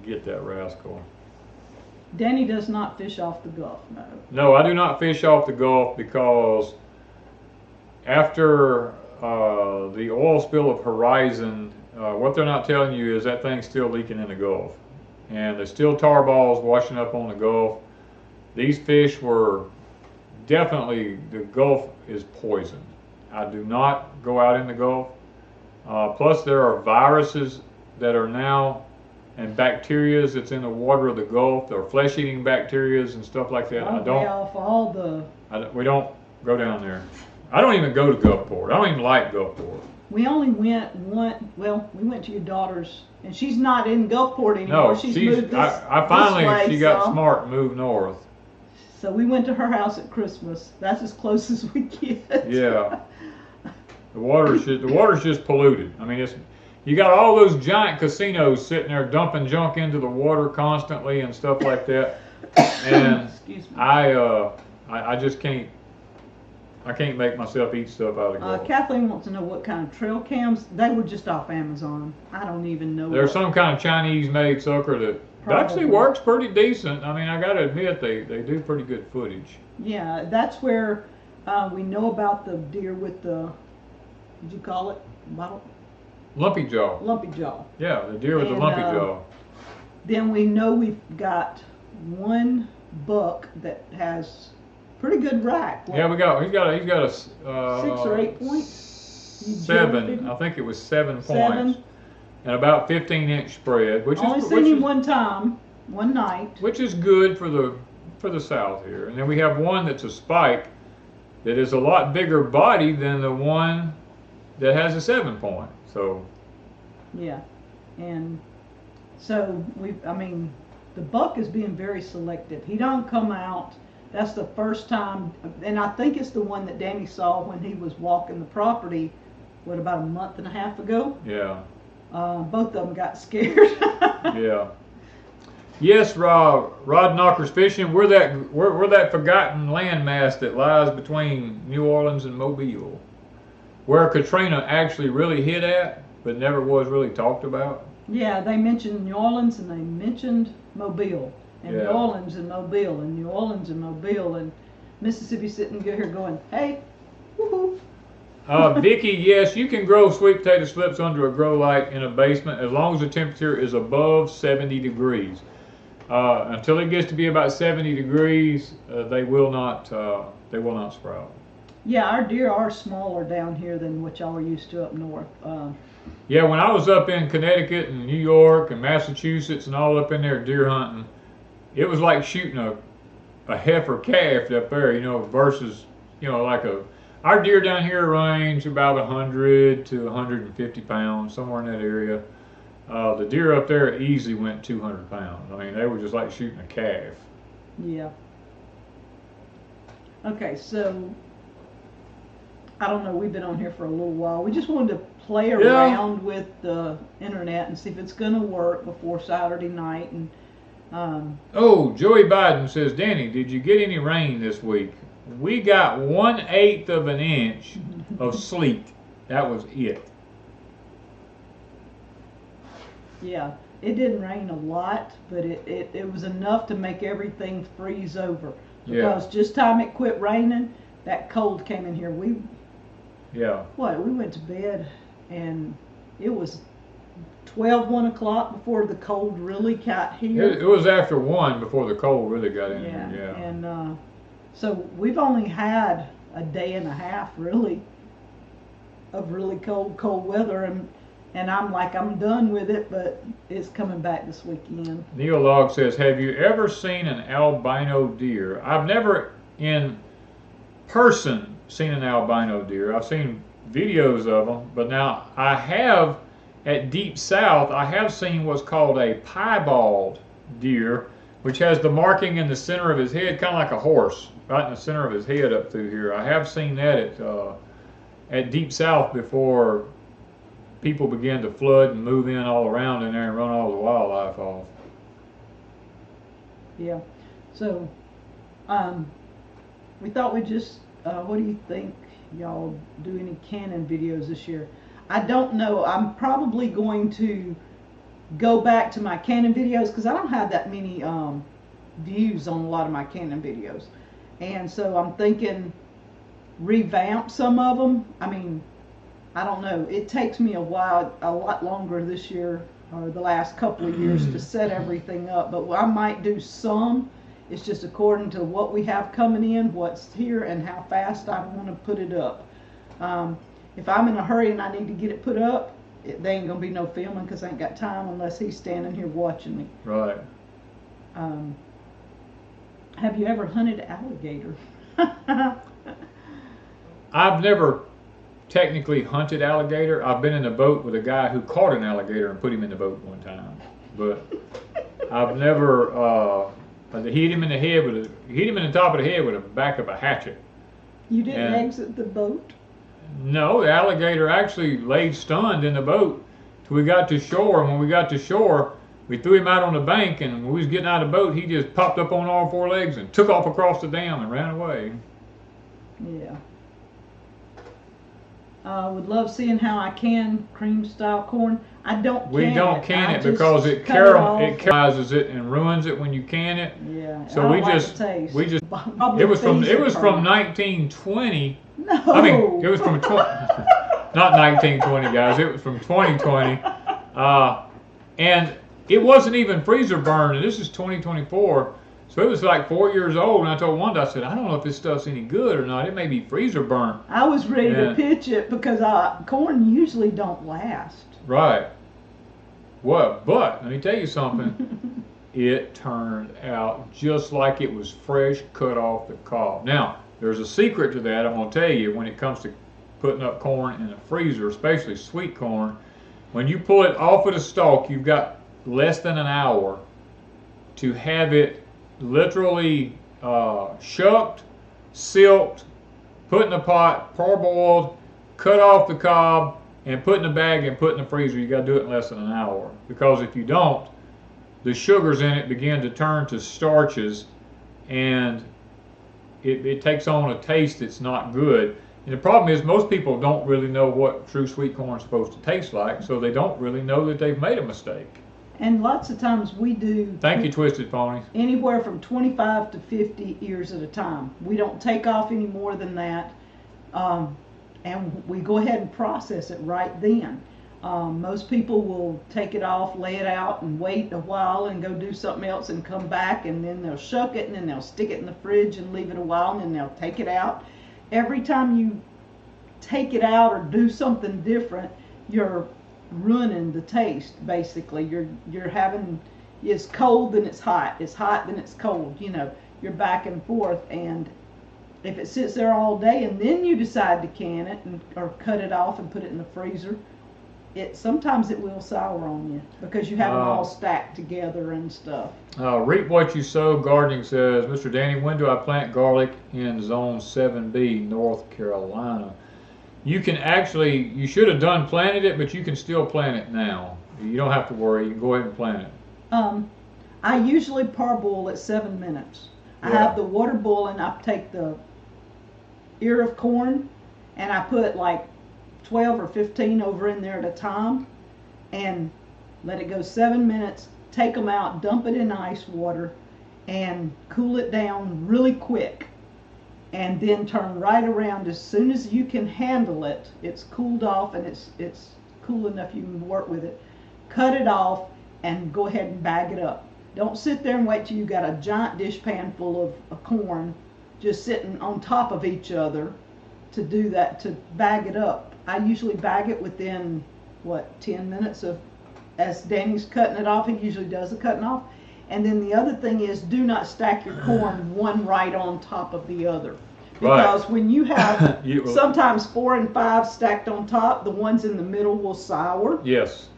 get that rascal. Danny does not fish off the Gulf, no. No, I do not fish off the Gulf because after the oil spill of Horizon, what they're not telling you is that thing's still leaking in the Gulf. And there's still tar balls washing up on the Gulf. These fish were definitely, the Gulf is poisoned. I do not go out in the Gulf. Plus there are viruses that are now, and bacteria that's in the water of the Gulf. There are flesh-eating bacteria and stuff like that. We don't go down there. I don't even go to Gulfport. I don't even like Gulfport. We only went we went to your daughter's, and she's not in Gulfport anymore. No, she's moved she got smart and moved north. So we went to her house at Christmas. That's as close as we get. Yeah. The water's just polluted. I mean, you got all those giant casinos sitting there dumping junk into the water constantly and stuff like that. And excuse me. I just can't. I can't make myself eat stuff out of the Gulf. Kathleen wants to know what kind of trail cams. They were just off Amazon. I don't even know. There's some kind of Chinese-made sucker that actually works pretty decent. I mean, I got to admit, they do pretty good footage. Yeah, that's where we know about the deer with the, did you call it? Lumpy jaw. Lumpy jaw. Yeah, the deer with the lumpy jaw. Then we know we've got one buck that has pretty good rack. Yeah, he's got a 6 or 8 points. 7. I think it was 7 points. And about 15-inch spread, which only seen him one time, one night. Which is good for the south here. And then we have one that's a spike that is a lot bigger body than the one that has a 7 point. So yeah, and so the buck is being very selective. He don't come out. That's the first time, and I think it's the one that Danny saw when he was walking the property, about a month and a half ago? Yeah. Both of them got scared. Yeah. Yes, Rod Knockers Fishing. We're that forgotten landmass that lies between New Orleans and Mobile, where Katrina actually really hit at, but never was really talked about. Yeah, they mentioned New Orleans and they mentioned Mobile. And New Orleans and Mobile and New Orleans and Mobile, and Mississippi sitting here going, hey, woohoo. Vicky, yes, you can grow sweet potato slips under a grow light in a basement as long as the temperature is above 70 degrees. Until it gets to be about 70 degrees, they will not sprout. Yeah, our deer are smaller down here than what y'all are used to up north. Yeah, when I was up in Connecticut and New York and Massachusetts and all up in there deer hunting, it was like shooting a heifer calf up there, versus, our deer down here range about 100 to 150 pounds, somewhere in that area. The deer up there easily went 200 pounds. I mean, they were just like shooting a calf. Yeah. Okay, so I don't know. We've been on here for a little while. We just wanted to play around with the internet and see if it's going to work before Saturday night. And oh, Joey Biden says, Danny, did you get any rain this week? We got 1/8 of an inch of sleet. That was it. Yeah, it didn't rain a lot, but it was enough to make everything freeze over. Because just time it quit raining, that cold came in here. We went to bed and it was 1 o'clock before the cold really got here. It was after 1 before the cold really got in here. Yeah. And so we've only had a day and a half really of really cold weather, and I'm like, I'm done with it, but it's coming back this weekend. Neil Log says, have you ever seen an albino deer? I've never in person seen an albino deer. I've seen videos of them, but now I have at Deep South, I have seen what's called a piebald deer, which has the marking in the center of his head, kind of like a horse, right in the center of his head up through here. I have seen that at Deep South before people began to flood and move in all around in there and run all the wildlife off. Yeah. So, we thought we'd just, what do you think? Y'all do any cannon videos this year? I don't know. I'm probably going to go back to my cannon videos because I don't have that many views on a lot of my cannon videos. And so I'm thinking revamp some of them. I mean, I don't know. It takes me a lot longer this year or the last couple of years to set everything up. But I might do some. It's just according to what we have coming in, what's here, and how fast I want to put it up. If I'm in a hurry and I need to get it put up, there ain't going to be no filming because I ain't got time unless he's standing here watching me. Right. Have you ever hunted alligator? I've never technically hunted alligator. I've been in a boat with a guy who caught an alligator and put him in the boat one time. But I've never hit him in the top of the head with the back of a hatchet. You didn't exit the boat? No, the alligator actually laid stunned in the boat till we got to shore. And when we got to shore, we threw him out on the bank, and when we was getting out of the boat, he just popped up on all 4 legs and took off across the dam and ran away. Yeah. Would love seeing how I can cream style corn. I don't can We don't can it because it caramelizes it and ruins it when you can it. Yeah. So we just it was from 1920. No. I mean, it was from not 1920, guys. It was from 2020. And it wasn't even freezer burned, and this is 2024. So it was like 4 years old, and I told Wanda, I said, I don't know if this stuff's any good or not. It may be freezer burnt. I was ready to pitch it because corn usually don't last. Right. What? But let me tell you something. It turned out just like it was fresh cut off the cob. Now, there's a secret to that I'm going to tell you when it comes to putting up corn in the freezer, especially sweet corn. When you pull it off of the stalk, you've got less than an hour to have it literally shucked, silked, put in a pot, parboiled, cut off the cob, and put in a bag and put in the freezer. You got to do it in less than an hour, because if you don't, the sugars in it begin to turn to starches, and it takes on a taste that's not good. And the problem is most people don't really know what true sweet corn is supposed to taste like, so they don't really know that they've made a mistake. And lots of times we do. Thank you, Twisted Pony. Anywhere from 25 to 50 ears at a time. We don't take off any more than that. And we go ahead and process it right then. Most people will take it off, lay it out, and wait a while and go do something else and come back, and then they'll shuck it, and then they'll stick it in the fridge and leave it a while, and then they'll take it out. Every time you take it out or do something different, you're ruining the taste. Basically, you're having, it's cold then it's hot then it's cold. You know, you're back and forth, and if it sits there all day and then you decide to can it or cut it off and put it in the freezer, sometimes it will sour on you because you have them all stacked together and stuff. Reap What You Sow Gardening says, Mr. Danny, when do I plant garlic in Zone 7B, North Carolina? You can actually, you should have done planted it, but you can still plant it now. You don't have to worry. You can go ahead and plant it. I usually parboil at 7 minutes. I have the water boiling. I take the ear of corn and I put like 12 or 15 over in there at a time and let it go 7 minutes. Take them out, dump it in ice water, and cool it down really quick. And then turn right around as soon as you can handle it. It's cooled off and it's cool enough you can work with it. Cut it off and go ahead and bag it up. Don't sit there and wait till you got a giant dish pan full of corn just sitting on top of each other to do that, to bag it up. I usually bag it within, 10 minutes of, as Danny's cutting it off, he usually does the cutting off. And then the other thing is, do not stack your corn one right on top of the other. Because when you have sometimes 4 and 5 stacked on top, the ones in the middle will sour. Yes.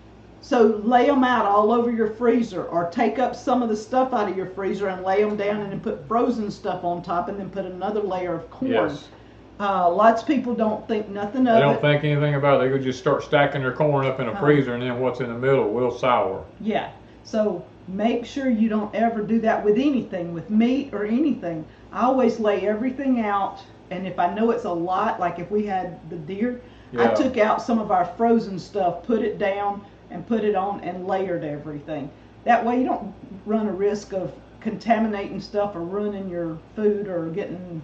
So lay them out all over your freezer, or take up some of the stuff out of your freezer and lay them down and then put frozen stuff on top and then put another layer of corn. Yes. Lots of people don't think nothing of it. They don't think anything about it. They could just start stacking their corn up in a freezer, and then what's in the middle will sour. Yeah. So make sure you don't ever do that with anything, with meat or anything. I always lay everything out, and if I know it's a lot, like if we had the deer, I took out some of our frozen stuff, put it down, and put it on and layered everything. That way you don't run a risk of contaminating stuff or ruining your food or getting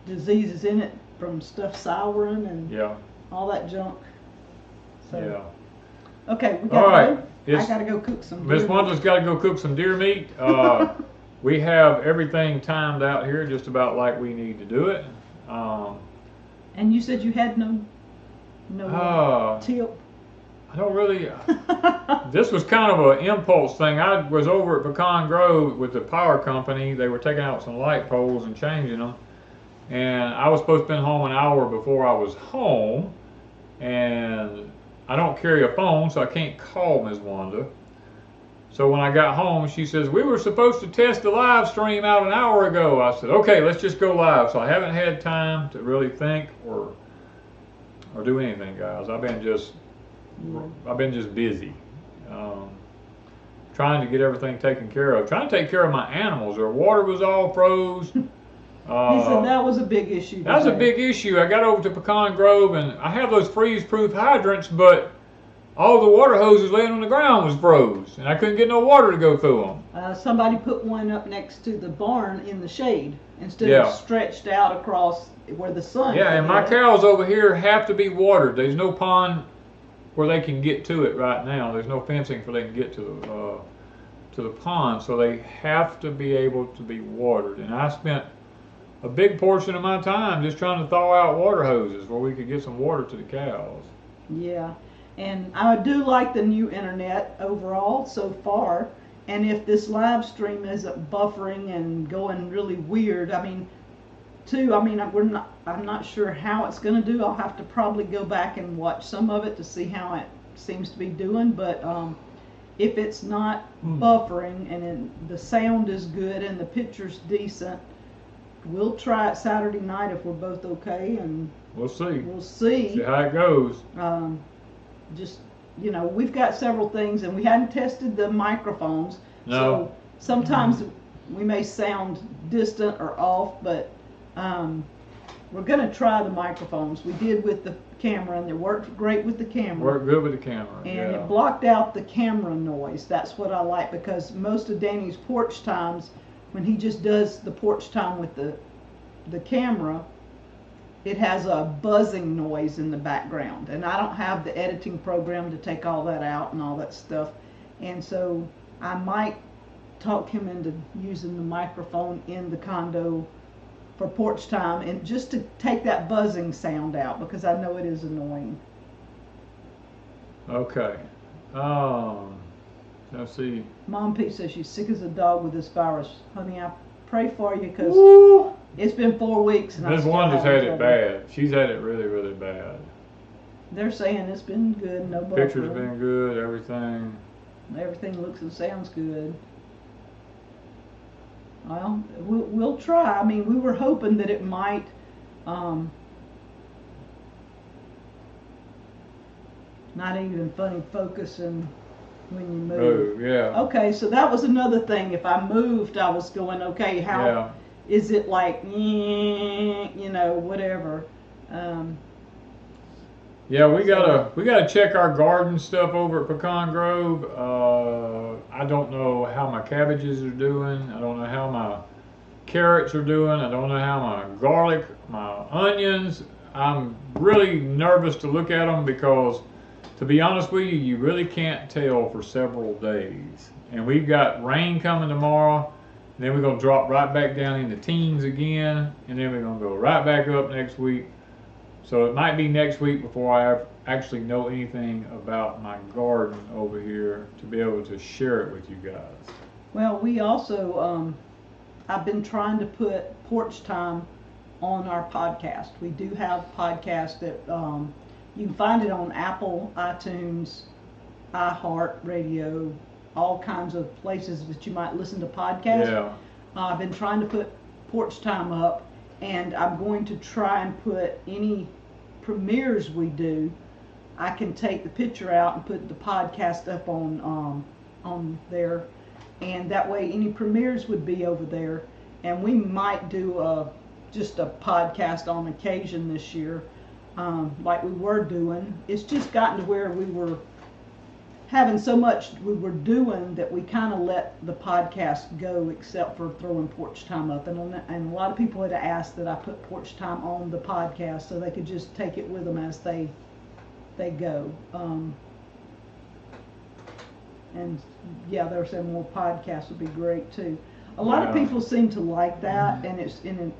diseases in it from stuff souring and all that junk. So, okay, we got I gotta go cook some deer Miss Wanda's got to go cook some deer meat. We have everything timed out here just about like we need to do it. And you said you had no tip? I don't really. This was kind of an impulse thing. I was over at Pecan Grove with the power company. They were taking out some light poles and changing them. And I was supposed to be home an hour before I was home. And I don't carry a phone, so I can't call Ms. Wanda. So when I got home, she says, we were supposed to test the live stream out an hour ago. I said, okay, let's just go live. So I haven't had time to really think or do anything, guys. I've been just busy. Trying to get everything taken care of. Trying to take care of my animals. Their water was all froze. He said that was a big issue. That was a big issue. I got over to Pecan Grove, and I have those freeze-proof hydrants, but all the water hoses laying on the ground was froze, and I couldn't get no water to go through them. Somebody put one up next to the barn in the shade instead of stretched out across where the sun. Yeah, and my cows over here have to be watered. There's no pond where they can get to it right now. There's no fencing for they can get to the pond, so they have to be able to be watered. And I spent a big portion of my time just trying to thaw out water hoses where we could get some water to the cows. Yeah, and I do like the new internet overall so far. And if this live stream isn't buffering and going really weird, I'm not sure how it's going to do. I'll have to probably go back and watch some of it to see how it seems to be doing. But if it's not buffering and the sound is good and the picture's decent, we'll try it Saturday night if we're both okay, and we'll see. See how it goes. We've got several things, and we hadn't tested the microphones. No. So sometimes we may sound distant or off, but we're going to try the microphones. We did with the camera, and it worked great with the camera. Worked good with the camera. And it blocked out the camera noise. That's what I like, because most of Danny's porch times, when he just does the porch time with the camera, it has a buzzing noise in the background, and I don't have the editing program to take all that out and all that stuff. And so I might talk him into using the microphone in the condo for porch time, and just to take that buzzing sound out, because I know it is annoying. Okay. Let's see. Mom Pete says she's sick as a dog with this virus. Honey, I pray for you, because it's been 4 weeks. And Ms. Wanda's had it bad. She's had it really, really bad. They're saying it's been good, no buffering. Pictures been good, everything. Everything looks and sounds good. Well, we'll try. I mean, we were hoping that it might not even funny focusing when you move. Yeah. Okay, so that was another thing. If I moved, I was going, okay, how is it like, you know, whatever. Yeah, we gotta check our garden stuff over at Pecan Grove. I don't know how my cabbages are doing. I don't know how my carrots are doing. I don't know how my garlic, my onions. I'm really nervous to look at them because, to be honest with you, you really can't tell for several days. And we've got rain coming tomorrow. And then we're gonna drop right back down in the teens again, and then we're gonna go right back up next week. So it might be next week before I actually know anything about my garden over here to be able to share it with you guys. Well, we also, I've been trying to put Porch Time on our podcast. We do have podcasts that you can find it on Apple, iTunes, iHeart Radio, all kinds of places that you might listen to podcasts. Yeah. I've been trying to put Porch Time up, and I'm going to try and put any premieres we do. I can take the picture out and put the podcast up on there, and that way any premieres would be over there. And we might do just a podcast on occasion this year, like we were doing. It's just gotten to where we were having so much we were doing that we kind of let the podcast go, except for throwing Porch Time up. And a lot of people had asked that I put Porch Time on the podcast so they could just take it with them as they go. And yeah, they were saying more podcasts would be great too. A lot of people seem to like that, and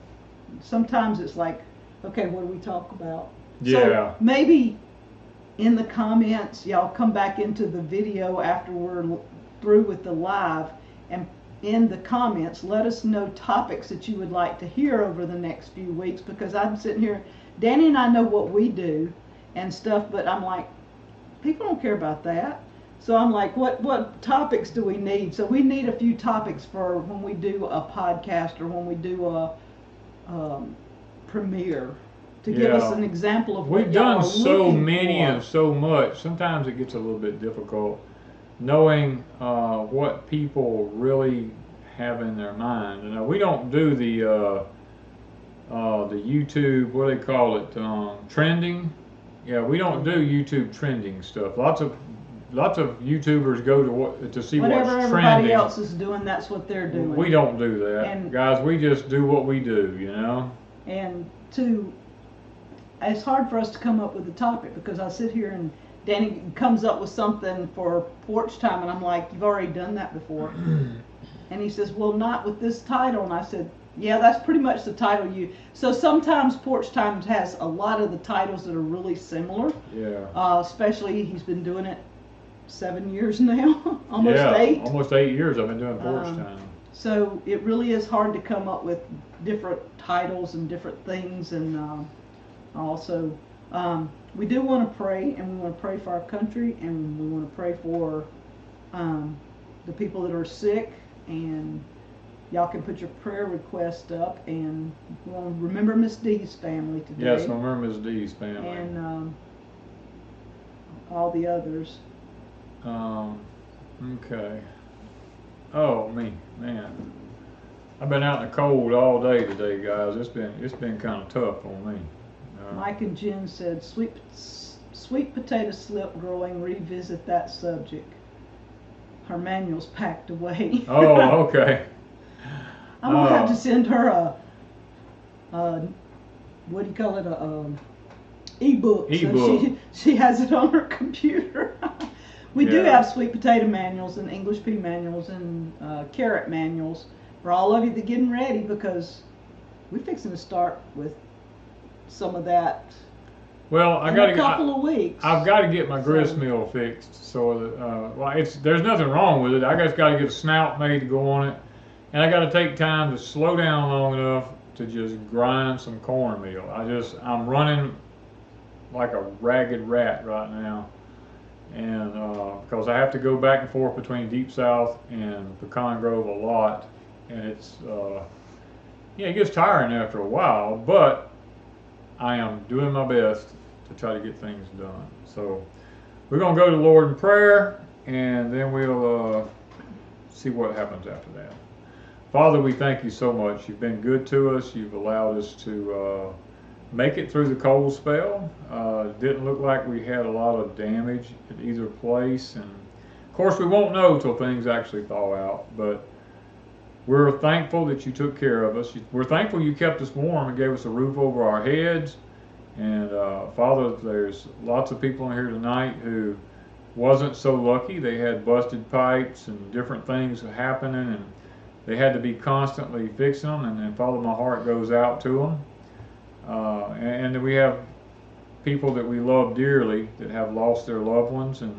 sometimes it's like, okay, what do we talk about? Yeah. So maybe in the comments, y'all come back into the video after we're through with the live, and in the comments, let us know topics that you would like to hear over the next few weeks, because I'm sitting here, Danny and I know what we do and stuff, but I'm like, people don't care about that. So I'm like, what topics do we need? So we need a few topics for when we do a podcast or when we do a premiere, to give us an example of what we've done so many and so much. Sometimes it gets a little bit difficult knowing what people really have in their mind. You know, we don't do the YouTube, what do they call it, trending. Yeah, we don't do YouTube trending stuff. Lots of YouTubers go to see whatever what's trending. Whatever everybody else is doing, that's what they're doing. We don't do that, and guys. We just do what we do, you know. And it's hard for us to come up with a topic, because I sit here and Danny comes up with something for Porch Time, and I'm like, you've already done that before. And he says, well, not with this title. And I said, yeah, that's pretty much the title so sometimes Porch Time has a lot of the titles that are really similar. Yeah. Especially he's been doing it 7 years now, almost 8. Almost 8 years I've been doing Porch Time. So it really is hard to come up with different titles and different things, and also we do want to pray, and we want to pray for our country, and we want to pray for the people that are sick, and y'all can put your prayer request up, and we want to remember Miss D's family today. Yes, remember Miss D's family. And all the others. Okay. Oh, man. I've been out in the cold all day today, guys. It's been kind of tough on me. Mike and Jen said, sweet potato slip growing, revisit that subject. Her manual's packed away. Oh, okay. I'm going to have to send her a what do you call it, ebook. So she has it on her computer. We do have sweet potato manuals and English pea manuals and carrot manuals for all of you that are getting ready, because we're fixing to start with some of that. Well, in a couple of weeks. I've got to get my grist mill fixed, so that there's nothing wrong with it. I just got to get a snout made to go on it, and I got to take time to slow down long enough to just grind some cornmeal. I'm running like a ragged rat right now. And because I have to go back and forth between Deep South and Pecan Grove a lot, and it's yeah, it gets tiring after a while, but I am doing my best to try to get things done. So we're going to go to the Lord in prayer, and then we'll see what happens after that. Father, we thank you so much. You've been good to us. You've allowed us to make it through the cold spell. It didn't look like we had a lot of damage at either place, and of course we won't know till things actually thaw out, but we're thankful that you took care of us. We're thankful you kept us warm and gave us a roof over our heads. And Father, there's lots of people in here tonight who wasn't so lucky. They had busted pipes and different things happening, and they had to be constantly fixing them. And Father, my heart goes out to them. And we have people that we love dearly that have lost their loved ones. And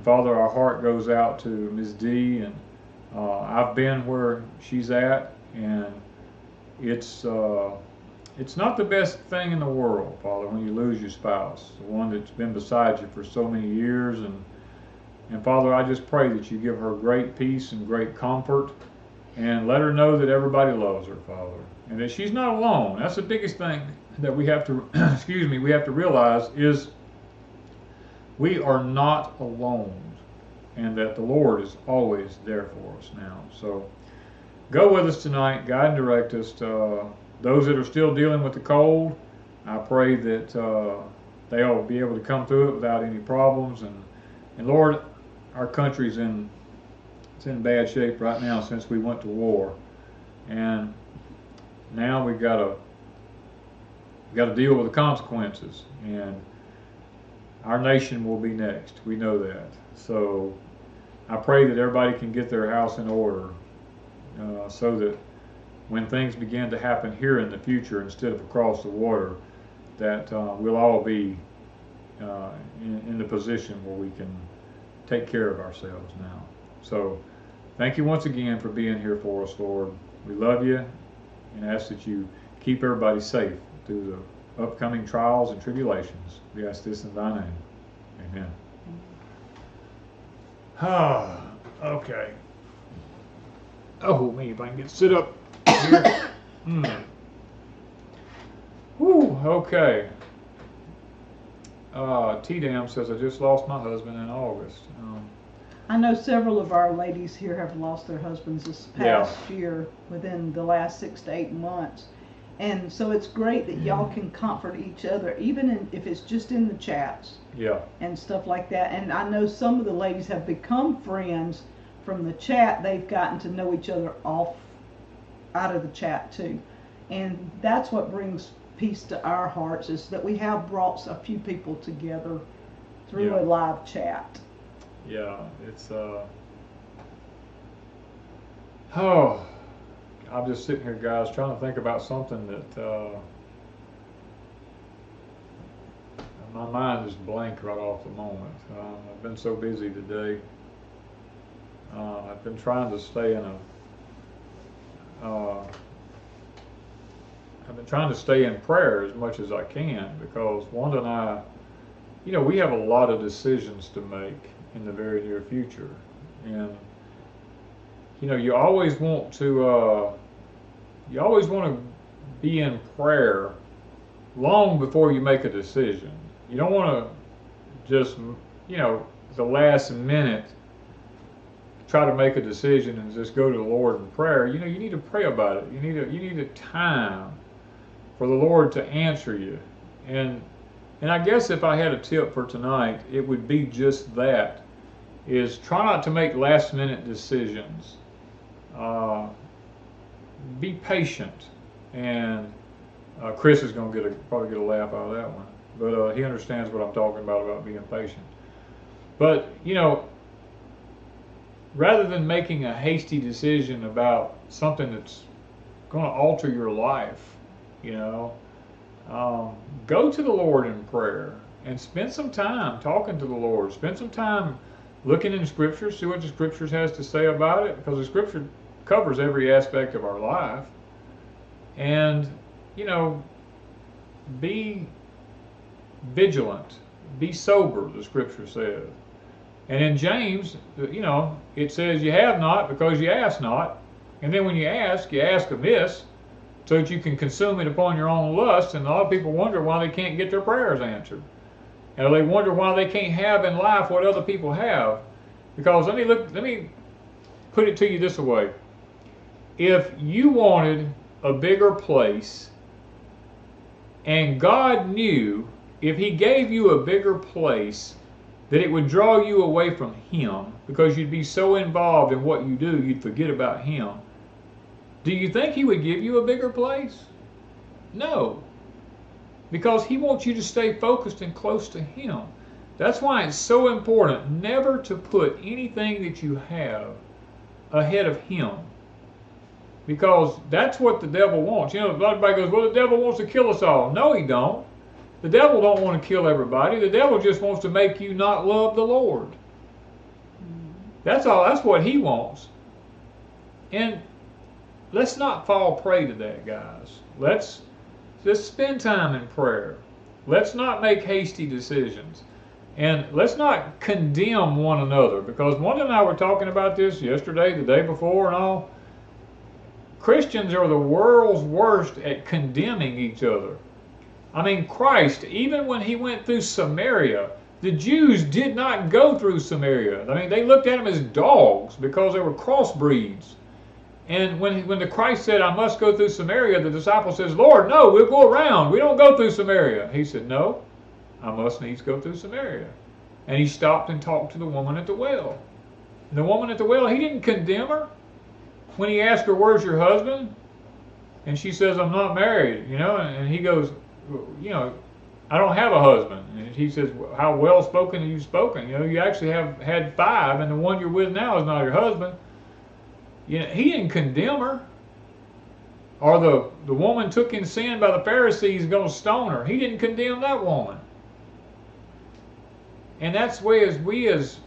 Father, our heart goes out to Ms. D. And I've been where she's at, and it's not the best thing in the world, Father, when you lose your spouse, the one that's been beside you for so many years. And Father, I just pray that you give her great peace and great comfort, and let her know that everybody loves her, Father, and that she's not alone. That's the biggest thing that we have to, we have to realize is we are not alone, and that the Lord is always there for us now. So go with us tonight, guide and direct us. Those that are still dealing with the cold, I pray that they'll be able to come through it without any problems. And Lord, our country's in bad shape right now since we went to war, and now we've got to deal with the consequences. And our nation will be next. We know that. So I pray that everybody can get their house in order, so that when things begin to happen here in the future instead of across the water, that we'll all be in the position where we can take care of ourselves now. So thank you once again for being here for us, Lord. We love you and ask that you keep everybody safe through the upcoming trials and tribulations. We ask this in thy name. Amen. Okay. Oh, me, if I can get sit up here. Whew, okay. T-Dam says, I just lost my husband in August. I know several of our ladies here have lost their husbands this past year within the last 6 to 8 months. And so it's great that y'all can comfort each other, even if it's just in the chats. Yeah. And stuff like that. And I know some of the ladies have become friends from the chat. They've gotten to know each other out of the chat too. And that's what brings peace to our hearts, is that we have brought a few people together through a live chat. Yeah, it's I'm just sitting here, guys, trying to think about something that my mind is blank right off the moment. I've been so busy today. I've been trying to stay in prayer as much as I can, because Wanda and I, we have a lot of decisions to make in the very near future, and you always want to be in prayer long before you make a decision. You don't want to just the last minute try to make a decision and just go to the Lord in prayer. You need to pray about it. You need a time for the Lord to answer you. And I guess if I had a tip for tonight, it would be just that, is try not to make last minute decisions. Be patient. And Chris is going to probably get a laugh out of that one. But he understands what I'm talking about being patient. But, rather than making a hasty decision about something that's going to alter your life, go to the Lord in prayer and spend some time talking to the Lord. Spend some time looking in Scripture, see what the Scriptures has to say about it, because the Scripture covers every aspect of our life. And, be vigilant, be sober, the scripture says. And in James, it says you have not because you ask not. And then when you ask amiss, so that you can consume it upon your own lust. And a lot of people wonder why they can't get their prayers answered. And they wonder why they can't have in life what other people have. Because let me put it to you this way. If you wanted a bigger place, and God knew if He gave you a bigger place that it would draw you away from Him, because you'd be so involved in what you do you'd forget about Him, do you think He would give you a bigger place? No. Because He wants you to stay focused and close to Him. That's why it's so important never to put anything that you have ahead of Him. Because that's what the devil wants. Everybody goes, well, the devil wants to kill us all. No, he don't. The devil don't want to kill everybody. The devil just wants to make you not love the Lord. That's all. That's what he wants. And let's not fall prey to that, guys. Let's just spend time in prayer. Let's not make hasty decisions. And let's not condemn one another. Because Wanda and I were talking about this yesterday, the day before and all. Christians are the world's worst at condemning each other. I mean, Christ, even when He went through Samaria, the Jews did not go through Samaria. I mean, they looked at Him as dogs because they were crossbreeds. And when the Christ said, I must go through Samaria, the disciple says, Lord, no, we'll go around. We don't go through Samaria. He said, no, I must needs go through Samaria. And He stopped and talked to the woman at the well. And the woman at the well, He didn't condemn her. When He asked her, where's your husband? And she says, I'm not married, and He goes, I don't have a husband. And He says, how well spoken have you spoken? You actually have had 5, and the one you're with now is not your husband. He didn't condemn her. Or the woman took in sin by the Pharisees going to stone her. He didn't condemn that woman. And that's the way we as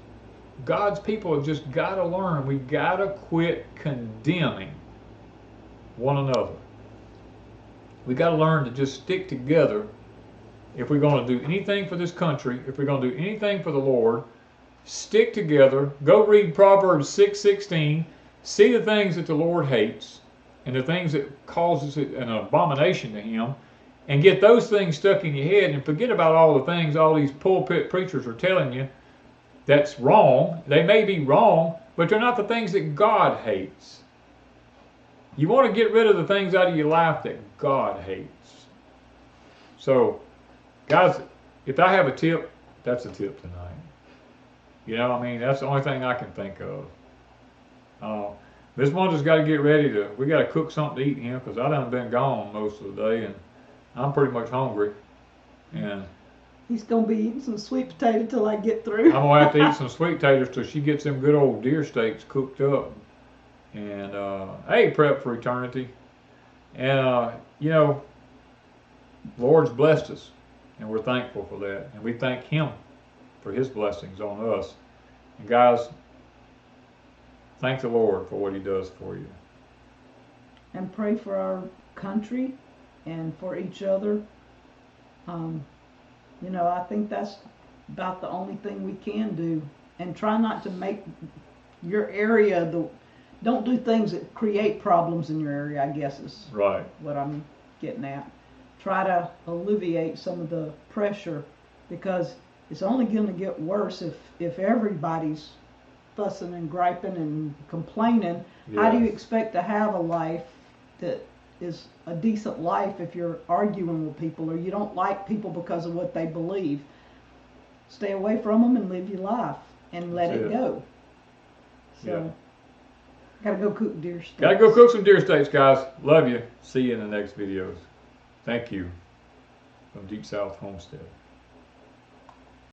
God's people have just got to learn. We got to quit condemning one another. We got to learn to just stick together if we're going to do anything for this country, if we're going to do anything for the Lord. Stick together. Go read Proverbs 6:16. See the things that the Lord hates and the things that causes it an abomination to Him, and get those things stuck in your head and forget about all the things all these pulpit preachers are telling you that's wrong. They may be wrong, but they're not the things that God hates. You want to get rid of the things out of your life that God hates. So, guys, if I have a tip, that's a tip tonight. That's the only thing I can think of. Miss Wanda's got to get ready we got to cook something to eat here because I done been gone most of the day and I'm pretty much hungry. And he's going to be eating some sweet potato till I get through. I'm going to have to eat some sweet potatoes till she gets them good old deer steaks cooked up. And, hey, prep for eternity. And, Lord's blessed us. And we're thankful for that. And we thank Him for His blessings on us. And, guys, thank the Lord for what He does for you. And pray for our country and for each other. I think that's about the only thing we can do. And try not to make your area don't do things that create problems in your area, I guess is right. What I'm getting at. Try to alleviate some of the pressure, because it's only going to get worse if everybody's fussing and griping and complaining. Yes. How do you expect to have a life that is a decent life if you're arguing with people or you don't like people because of what they believe? Stay away from them and live your life and let it go. So, gotta go cook deer steaks. Gotta go cook some deer steaks, guys. Love you. See you in the next videos. Thank you from Deep South Homestead.